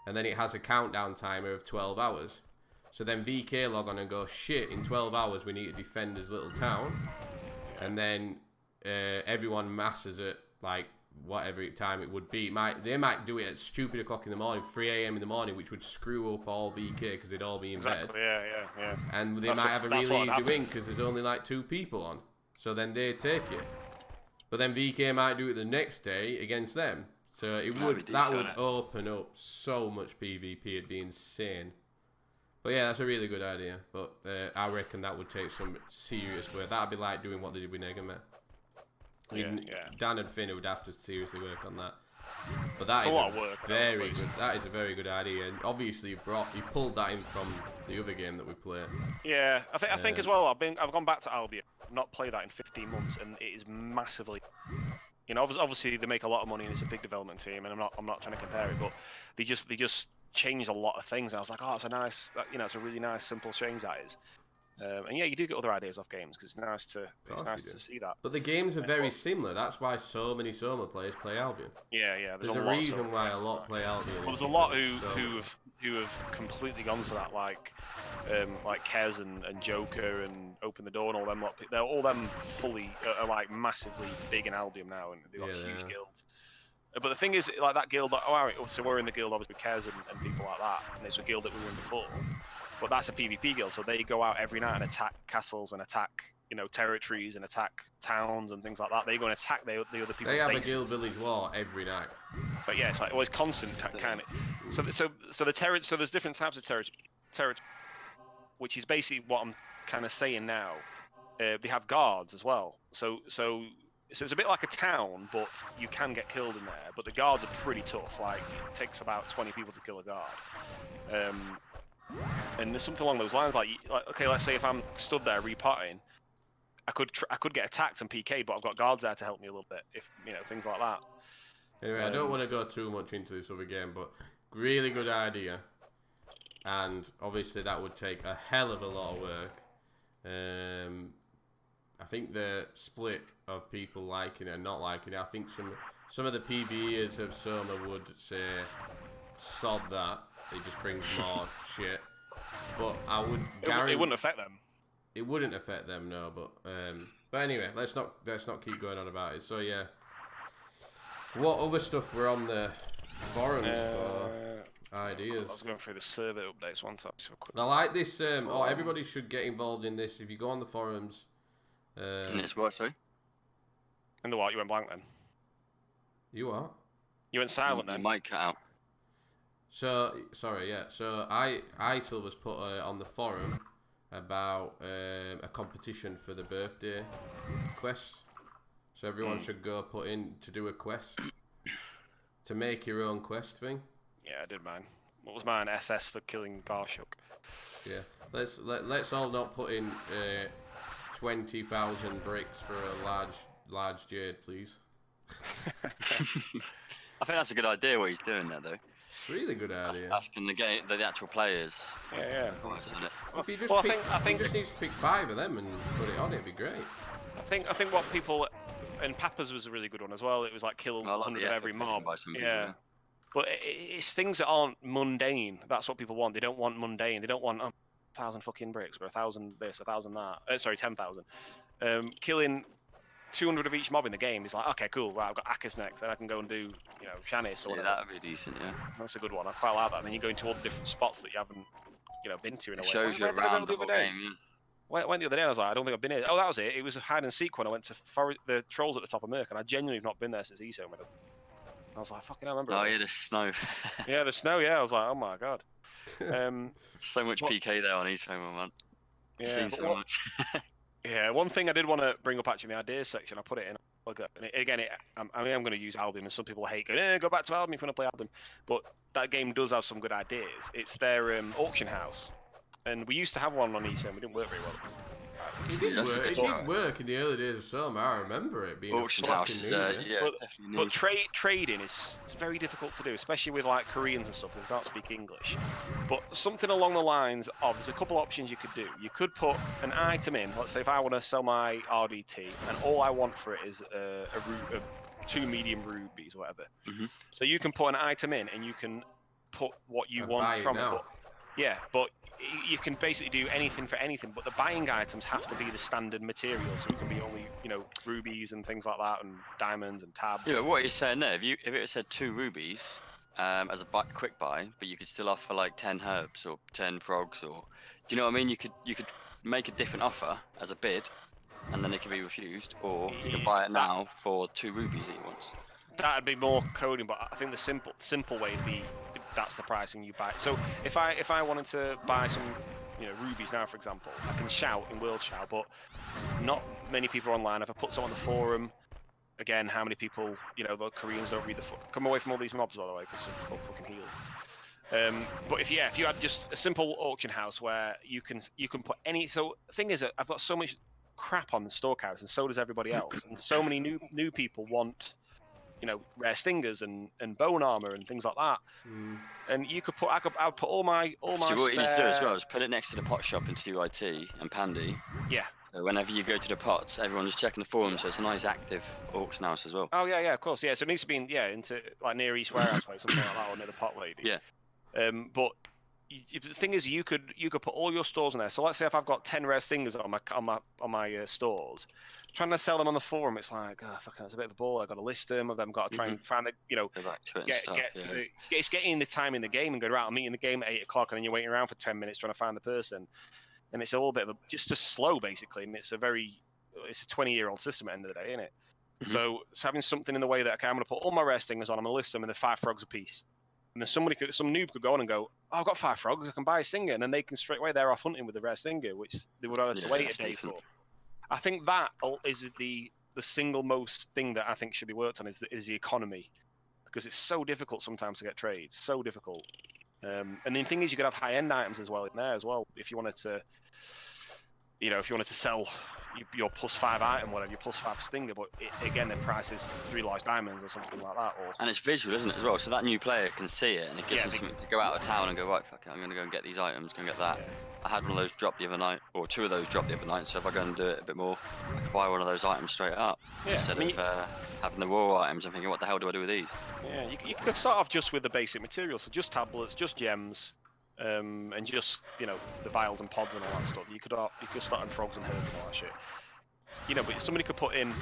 and then it has a countdown timer of 12 hours. So then VK log on and go, shit, in 12 hours we need to defend this little town. And then everyone masses it, like, whatever time it would be. They might do it at stupid o'clock in the morning, 3 AM in the morning, which would screw up all VK because they'd all be in bed. Yeah. And they might have a really easy win because there's only like 2 people on. So then they take it, but then VK might do it the next day against them. So that would open up so much PvP. It'd be insane. But yeah, that's a really good idea. But I reckon that would take some serious work. That'd be like doing what they did with Negamet. Dan and Finn would have to seriously work on that. But that is a lot of work. Very good. That is a very good idea, and obviously you pulled that in from the other game that we played. Yeah, I think as well. I've gone back to Albion. I've not played that in 15 months, and it is massively. You know, obviously they make a lot of money, and it's a big development team, and I'm not trying to compare it, but they just changed a lot of things. And I was like, oh, it's a really nice, simple change that is. And yeah, you do get other ideas off games because it's nice to see that. But the games are very similar. That's why so many Soma players play Albion. Yeah. There's a reason why a lot play Albion. Well, there's a lot who have completely gone to that, like Kez and Joker and Open the Door and all them. They're all them fully are like massively big in Albion now, and they've got huge guilds. But the thing is, like that guild, so we're in the guild obviously with Kez and people like that, and it's a guild that we were in before. but that's a PvP guild, so they go out every night and attack castles and attack, territories and attack towns and things like that. They go and attack the other people's bases. They have a guild village war every night. But yeah, it's like always constant kind of. So there's different types of territory, which is basically what I'm kind of saying now. They have guards as well. So it's a bit like a town, but you can get killed in there. But the guards are pretty tough. Like, it takes about 20 people to kill a guard. And there's something along those lines. Like, okay, let's say if I'm stood there repotting, I could get attacked and PK, but I've got guards there to help me a little bit. If things like that. Anyway, I don't want to go too much into this other game, but really good idea. And obviously that would take a hell of a lot of work. I think the split of people liking it and not liking it, I think some of the PvEers of Soma would say, sod that, it just brings more shit. But I would guarantee... It wouldn't affect them. It wouldn't affect them, no, but anyway, let's not keep going on about it. So yeah, what other stuff were on the forums for ideas? I was going through the server updates one time. So I like this. Everybody should get involved in this. If you go on the forums, and it's what, sorry? In the what? You went blank then. You what? You went silent then. Your mic cut out. So sorry, yeah. So Silver's put on the forum about a competition for the birthday quests. So everyone should go put in to do a quest to make your own quest thing. Yeah, I did mine. What was mine? SS for killing Barshuk. Yeah, let's all not put in 20,000 bricks for a large jade, please. I think that's a good idea what he's doing there, though. Really good idea. Asking the actual players. Yeah. Well, if you just I think just need to pick 5 of them and put it on, it'd be great. I think what people, and Papa's was a really good one as well. It was like kill 100 of every mob. By some people, yeah. But it's things that aren't mundane. That's what people want. They don't want mundane. They don't want 1,000 fucking bricks or 1,000 this, 1,000 that. Sorry, 10,000. Killing 200 of each mob in the game is like, okay, cool. Right, I've got Akkas next, then I can go and do, Shanice or whatever. Yeah, that'd be decent. Yeah. That's a good one. I quite like that. And then you go into all the different spots that you haven't, been to in a way. It shows you around the whole game. Yeah. Went the other day and I was like, I don't think I've been here. Oh, that was it. It was a hide and seek when I went to the trolls at the top of Merc, and I genuinely have not been there since ESO. I was like, fucking, I remember. Oh, yeah, the snow. Yeah, the snow. Yeah, I was like, oh my god. So much PK there on ESO, man. Yeah, Seen so much. Yeah, one thing I did want to bring up actually in the ideas section, I put it in. I'm going to use Albion, and some people hate going, go back to Albion if you want to play Albion. But that game does have some good ideas. It's their auction house. And we used to have one on ESO, and we didn't work very well. It did work in the early days of Soma. I remember it being auction houses. But trading it's very difficult to do, especially with like Koreans and stuff who can't speak English. But something along the lines of, there's a couple options you could do. You could put an item in. Let's say if I want to sell my RDT, and all I want for it is a 2 medium rubies, or whatever. So you can put an item in, and you can put what you want from it. But you can basically do anything for anything, but the buying items have to be the standard materials, so it can be only, rubies and things like that, and diamonds and tabs. Yeah, what you're saying there, if it said 2 rubies as a quick buy, but you could still offer like 10 herbs or 10 frogs, or do you know what I mean? You could make a different offer as a bid, and then it can be refused, or you can buy it now for 2 rubies that you want. That'd be more coding, but I think the simple way would be, that's the pricing you buy. So if I wanted to buy some rubies now, for example, I can shout in World Shout, but not many people are online. If I put some on the forum, again, how many people, the Koreans don't read come away from all these mobs, by the way, because they're full fucking heals. But if you had just a simple auction house where you can put any, so the thing is that I've got so much crap on the storehouse, and so does everybody else, and so many new people want rare stingers and bone armor and things like that. And you could put, I'd put all my. So what you need to do as well is put it next to the pot shop in CYT and Pandy. Yeah. So whenever you go to the pots, everyone's checking the forum, so it's a nice active auction house as well. Oh yeah, of course, yeah. So it needs to be into like near East Warehouse Way, something like that, or near the pot lady. Yeah. But the thing is, you could put all your stores in there. So let's say if I've got 10 rare stingers on my stores, trying to sell them on the forum, it's like, oh, fucking, that's a bit of a ball. I've got to list them, I've got to try and find the, Go back to it and stuff, it's getting the time in the game and go, right, I'm meeting the game at 8 o'clock, and then you're waiting around for 10 minutes trying to find the person, and it's a little bit of just slow basically, and it's a 20-year-old system at the end of the day, isn't it? So having something in the way that, okay, I'm going to put all my rare stingers on, I'm going to list them, and they're 5 frogs a piece. And then some noob could go on and go, oh, I've got 5 frogs, I can buy a stinger, and then they can straight away, they're off hunting with the rare stinger, which they would have to wait a day for. I think that is the single most thing that I think should be worked on is the economy, because it's so difficult sometimes to get trades, so difficult. And the thing is, you could have high-end items as well in there as well, if you wanted to, sell your +5 item, whatever, your +5 stinger, but again, the price is 3 large diamonds or something like that. And it's visual, isn't it, as well? So that new player can see it, and it gives them something to go out of town and go, right, fuck it, I'm going to go and get these items, go and get that. Yeah. I had one of those drop the other night, or 2 of those drop the other night, so if I go and do it a bit more, I could buy one of those items straight up, instead of having the raw items and thinking, what the hell do I do with these? Yeah, you could start off just with the basic materials, so just tablets, just gems, and just, the vials and pods and all that stuff. You could start on frogs and herbs and all that shit. But somebody could put in,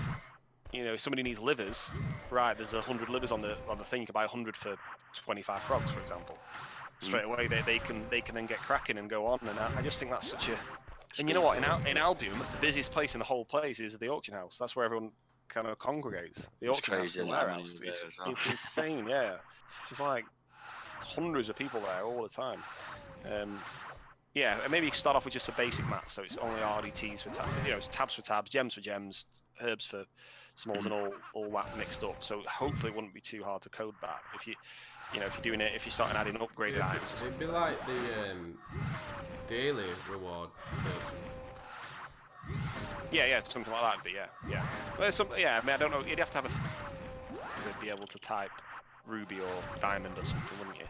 if somebody needs livers, right, there's 100 livers on the thing, you can buy 100 for 25 frogs, for example. Straight away, they can then get cracking and go on, and I just think that's such a... And you know what, in Albion, the busiest place in the whole place is the auction house. That's where everyone kind of congregates. The auction house and warehouse. It's insane, yeah. There's like hundreds of people there all the time. Yeah, and maybe you can start off with just a basic mat, so it's only RDTs for tabs, it's tabs for tabs, gems for gems, herbs for smalls, and all that mixed up. So hopefully it wouldn't be too hard to code that. If you're doing it, if you're starting adding upgraded items. It'd be like the daily reward. Yeah, something like that. But yeah. Well, I mean, I don't know. You'd have to have to be able to type ruby or diamond or something, wouldn't you?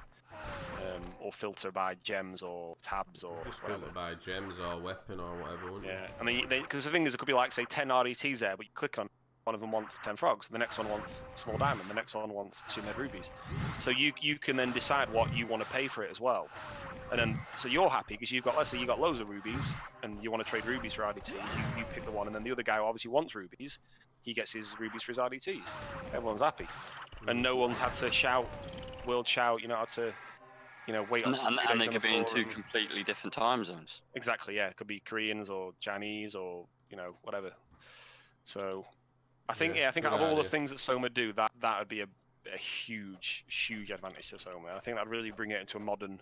Or filter by gems or tabs or just whatever. Filter by gems or weapon or whatever, wouldn't you? I mean, because the thing is, it could be like, say, 10 RDTs there, but you click on one of them wants 10 frogs, the next one wants a small diamond, the next one wants 2 med rubies. So you can then decide what you want to pay for it as well. And then, so you're happy because let's say you got loads of rubies and you want to trade rubies for RDT, you pick the one, and then the other guy who obviously wants rubies, he gets his rubies for his RDTs. Everyone's happy. And no one's had to shout, had to, wait on and they could be in 2 completely different time zones. Exactly, yeah. It could be Koreans or Chinese or, whatever. So I think out of all the things that Soma do, that would be a huge advantage to Soma. I think that'd really bring it into a modern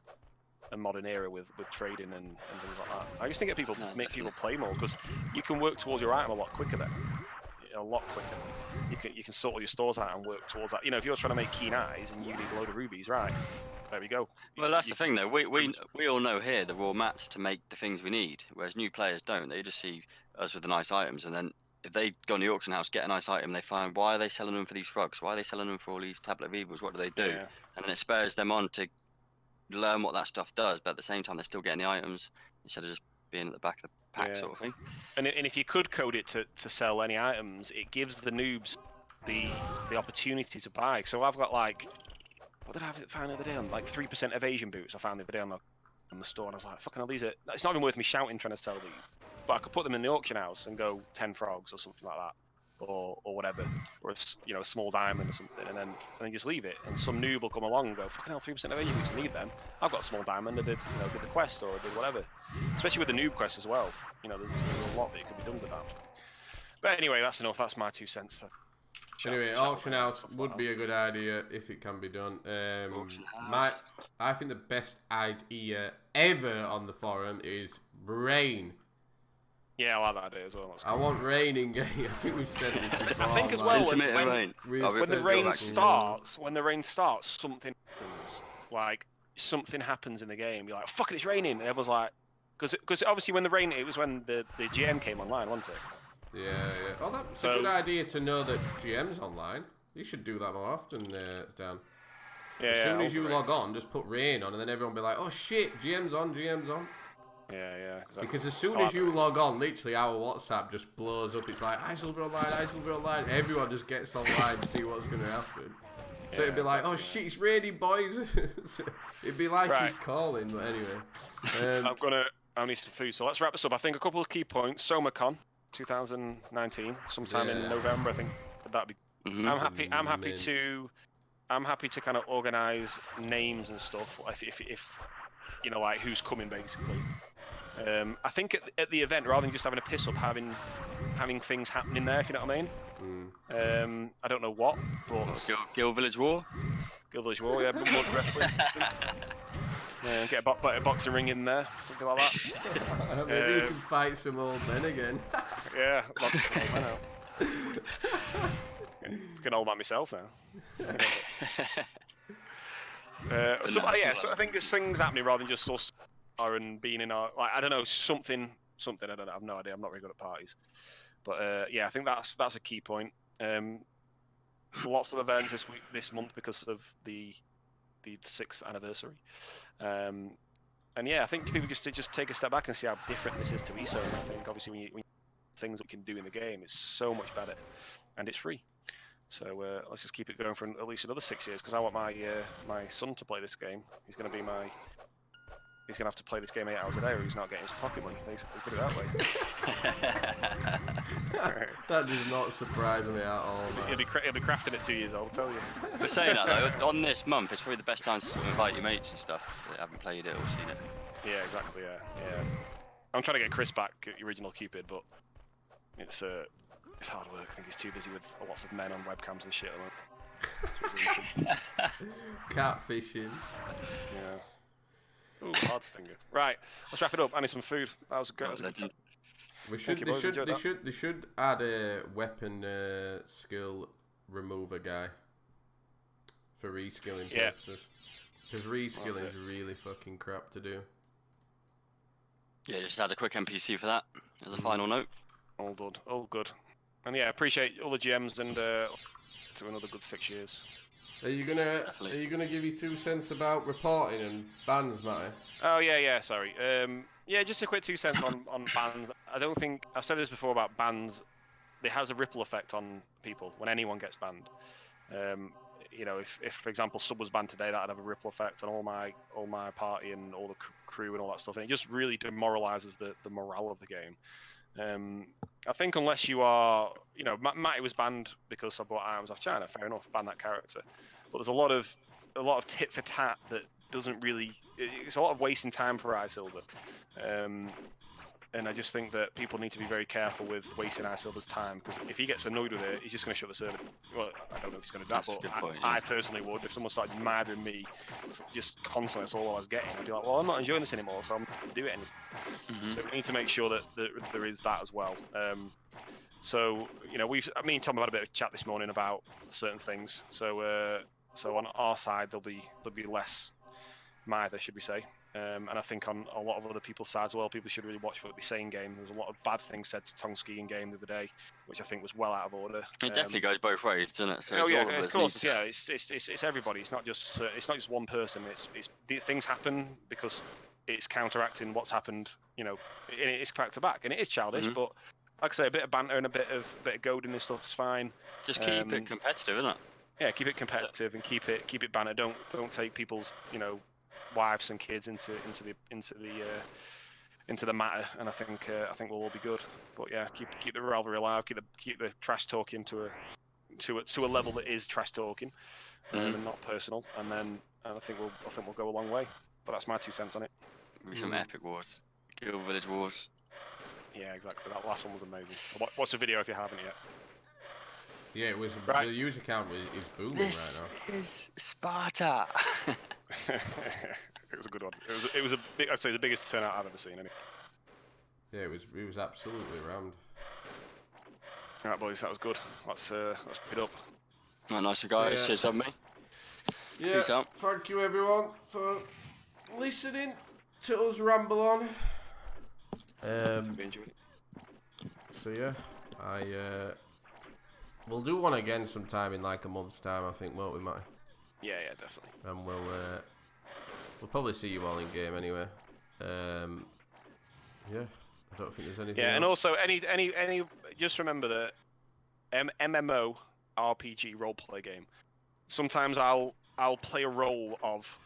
era with trading and things like that. I just think people people play more, because you can work towards your item a lot quicker then. A lot quicker. You can sort all your stores out and work towards that. If you're trying to make keen eyes and you need a load of rubies, right? There we go. Well, that's the thing though. We all know here the raw mats to make the things we need, whereas new players don't. They just see us with the nice items, and then if they go in the auction house, get a nice item, they find, why are they selling them for these frogs? Why are they selling them for all these tablet of evils? What do they do? Yeah. And then it spurs them on to learn what that stuff does, but at the same time they're still getting the items instead of just being at the back of the pack, sort of thing. And if you could code it to sell any items, it gives the noobs the opportunity to buy. So I've got like, what did I find the other day on? Like 3% evasion boots I found the other day on the store, and I was like, fucking hell, it's not even worth me shouting trying to sell these. But I could put them in the auction house and go 10 frogs or something like that, or whatever, or a small diamond or something, and then just leave it. And some noob will come along and go, fucking hell, 3% evasion boots, I need them. I've got a small diamond, I did the quest or I did whatever. Especially with the noob quest as well. There's a lot that could be done with that. But anyway, that's enough. That's my 2 cents for. Anyway, auction house would be a good idea if it can be done. I think the best idea ever on the forum is rain. Yeah, I like that idea as well. I want rain in game. I think we've said this before. I think as well when the rain starts, something happens. Like something happens in the game. You're like, fuck it, it's raining. And everyone's like, because obviously when it was when the GM came online, wasn't it? Yeah. Oh, that's a good idea to know that GM's online. You should do that more often, Dan. Yeah. As soon as you log on, just put rain on, and then everyone will be like, oh shit, GM's on. Yeah. Exactly. Because as soon as you log on, literally our WhatsApp just blows up. It's like, Isilver online. Everyone just gets online to see what's going to happen. So it'd be like, oh shit, it's raining, boys. It'd be like he's calling, but anyway. I need some food, so let's wrap this up. I think a couple of key points. SomaCon 2019, sometime in November. I think that'd be. I'm happy to kind of organise names and stuff. If you know, like who's coming basically. I think at the event, rather than just having a piss up, having things happening there, if you know what I mean. I don't know what, but Guild Village War. Guild Village War, yeah, mud wrestling. Get a boxing ring in there, something like that. Maybe you can fight some old men again. Yeah, lots of old men out. Fucking old man myself now. So I think there's things happening rather than just us and being in our, like, I don't know, something. I don't know. I have no idea. I'm not very good at parties. But yeah, I think that's a key point. Lots of events this month because of the 6th anniversary. And yeah, I think people just take a step back and see how different this is to ESO. And I think obviously when things that we can do in the game, it's so much better, and it's free. So let's just keep it going for at least another 6 years, because I want my son to play this game. He's going to have to play this game 8 hours a day, or he's not getting his pocket money. Basically, put it that way. That does not surprise me at all. He'll be crafting at 2 years old, I'll tell you. But saying that though, on this month, it's probably the best time to sort of invite your mates and stuff that haven't played it or seen it. Yeah, exactly. Yeah. I'm trying to get Chris back, the original Cupid, but it's hard work. I think he's too busy with lots of men on webcams and shit. Catfishing. Yeah. Ooh, hard stinger. Right, let's wrap it up. I need some food. That was great. They should add a weapon skill remover guy for reskilling purposes. Because reskilling is really fucking crap to do. Yeah, just add a quick NPC for that as a final note. All good. And yeah, appreciate all the GMs and to another good 6 years. Are you gonna give your 2 cents about reporting and bans, Matty? Oh yeah. Sorry. Yeah, just a quick 2 cents on bans. I don't think I've said this before about bans. It has a ripple effect on people when anyone gets banned. You know, if for example Sub was banned today, that'd have a ripple effect on all my party and all the crew and all that stuff, and it just really demoralizes the morale of the game. I think unless you are, you know, Matty was banned because I bought items off China. Fair enough, ban that character. But there's a lot of tit for tat that doesn't really. It's a lot of wasting time for Isilver. And I just think that people need to be very careful with wasting Isilver's time, because if he gets annoyed with it, he's just going to shut the server. Well, I don't know if he's going to do that, but I personally would. If someone started murdering me just constantly, that's all I was getting, I'd be like, well, I'm not enjoying this anymore, so I'm not going to do it anymore. So we need to make sure that there is that as well. So, you know, me and Tom have had a bit of a chat this morning about certain things. So on our side, there'll be less mither, should we say. And I think on a lot of other people's sides as well, people should really watch what they say in game. There's a lot of bad things said to Tongski in game the other day, which I think was well out of order. It definitely goes both ways, doesn't it? So of course, yeah. It's everybody. It's not just one person. Things happen because it's counteracting what's happened. You know, it's back to back, and it is childish. But like I say, a bit of banter and a bit of goading and stuff is fine. Just keep it competitive, isn't it? Yeah, keep it competitive and keep it banter. Don't take people's, you know, wives and kids into the matter, and I think we'll all be good. But yeah, keep the rivalry alive, keep the trash talking to a level that is trash talking and not personal, and I think we'll go a long way. But that's my 2 cents on it. Some epic wars, Guild Village Wars. Yeah, exactly. That last one was amazing. So watch the video if you haven't yet. Yeah, it was. Right. The user count is booming right now. This is Sparta. It was a good one. It was I'd say the biggest turnout I've ever seen. Anyway. Yeah, it was absolutely rammed. All right, boys, that was good. Let's pick it up. Oh, nice guys. Yeah. Cheers on me. Yeah. Peace out. Thank you everyone for listening to us ramble on. So yeah, we'll do one again sometime in like a month's time, I think, won't we, Matty? Yeah, definitely. And we'll probably see you all in game anyway. Yeah, I don't think there's anything. Yeah, else. And also any just remember that MMO RPG roleplay game sometimes I'll play a role of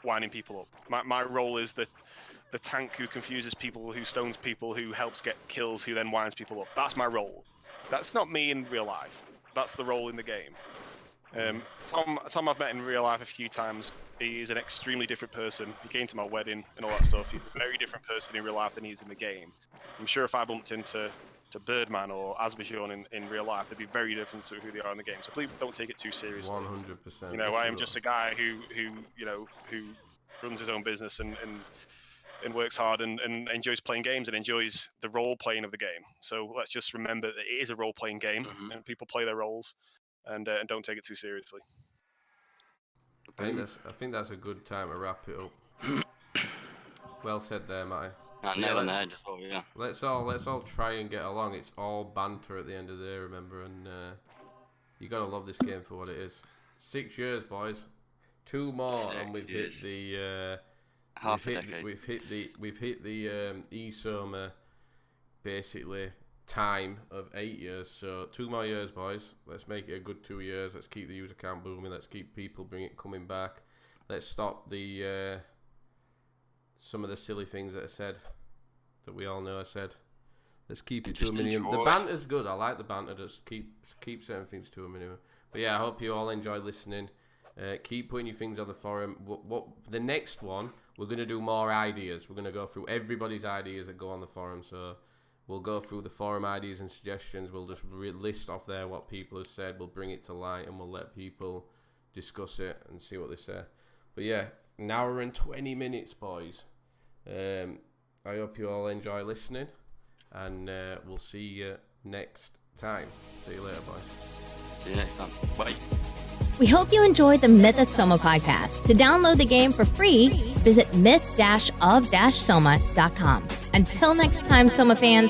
winding people up. My role is the tank who confuses people, who stones people, who helps get kills, who then winds people up. That's my role. That's not me in real life. That's the role in the game. Tom I've met in real life a few times. He is an extremely different person. He came to my wedding and all that stuff. He's a very different person in real life than he is in the game. I'm sure if I bumped into Birdman or Asbajon in real life, they'd be very different to who they are in the game. So please don't take it too seriously. 100%. You know, I am just a guy who runs his own business and works hard and enjoys playing games and enjoys the role playing of the game. So let's just remember that it is a role playing game and people play their roles and don't take it too seriously. I think that's a good time to wrap it up. Well said there, Matty. Let's all try and get along. It's all banter at the end of the day, remember, and you gotta love this game for what it is. 6 years, boys. 2 more, and we've hit the half a decade. We've hit the e-soma basically time of 8 years. So 2 more years, boys. Let's make it a good 2 years. Let's keep the user count booming. Let's keep people coming back. Let's stop the some of the silly things that are said that we all know are said. Let's keep it to a minimum. The banter's good. I like the banter. Just keep certain things to a minimum. But yeah, I hope you all enjoyed listening. Keep putting your things on the forum. What the next one? We're gonna do more ideas. We're gonna go through everybody's ideas that go on the forum. So we'll go through the forum ideas and suggestions. We'll just list off there what people have said. We'll bring it to light and we'll let people discuss it and see what they say. But yeah, an hour and 20 minutes, boys. I hope you all enjoy listening, and we'll see you next time. See you later, boys. See you next time. Bye. We hope you enjoyed the Myth-of-Soma podcast. To download the game for free, visit myth-of-soma.com. Until next time, Soma fans,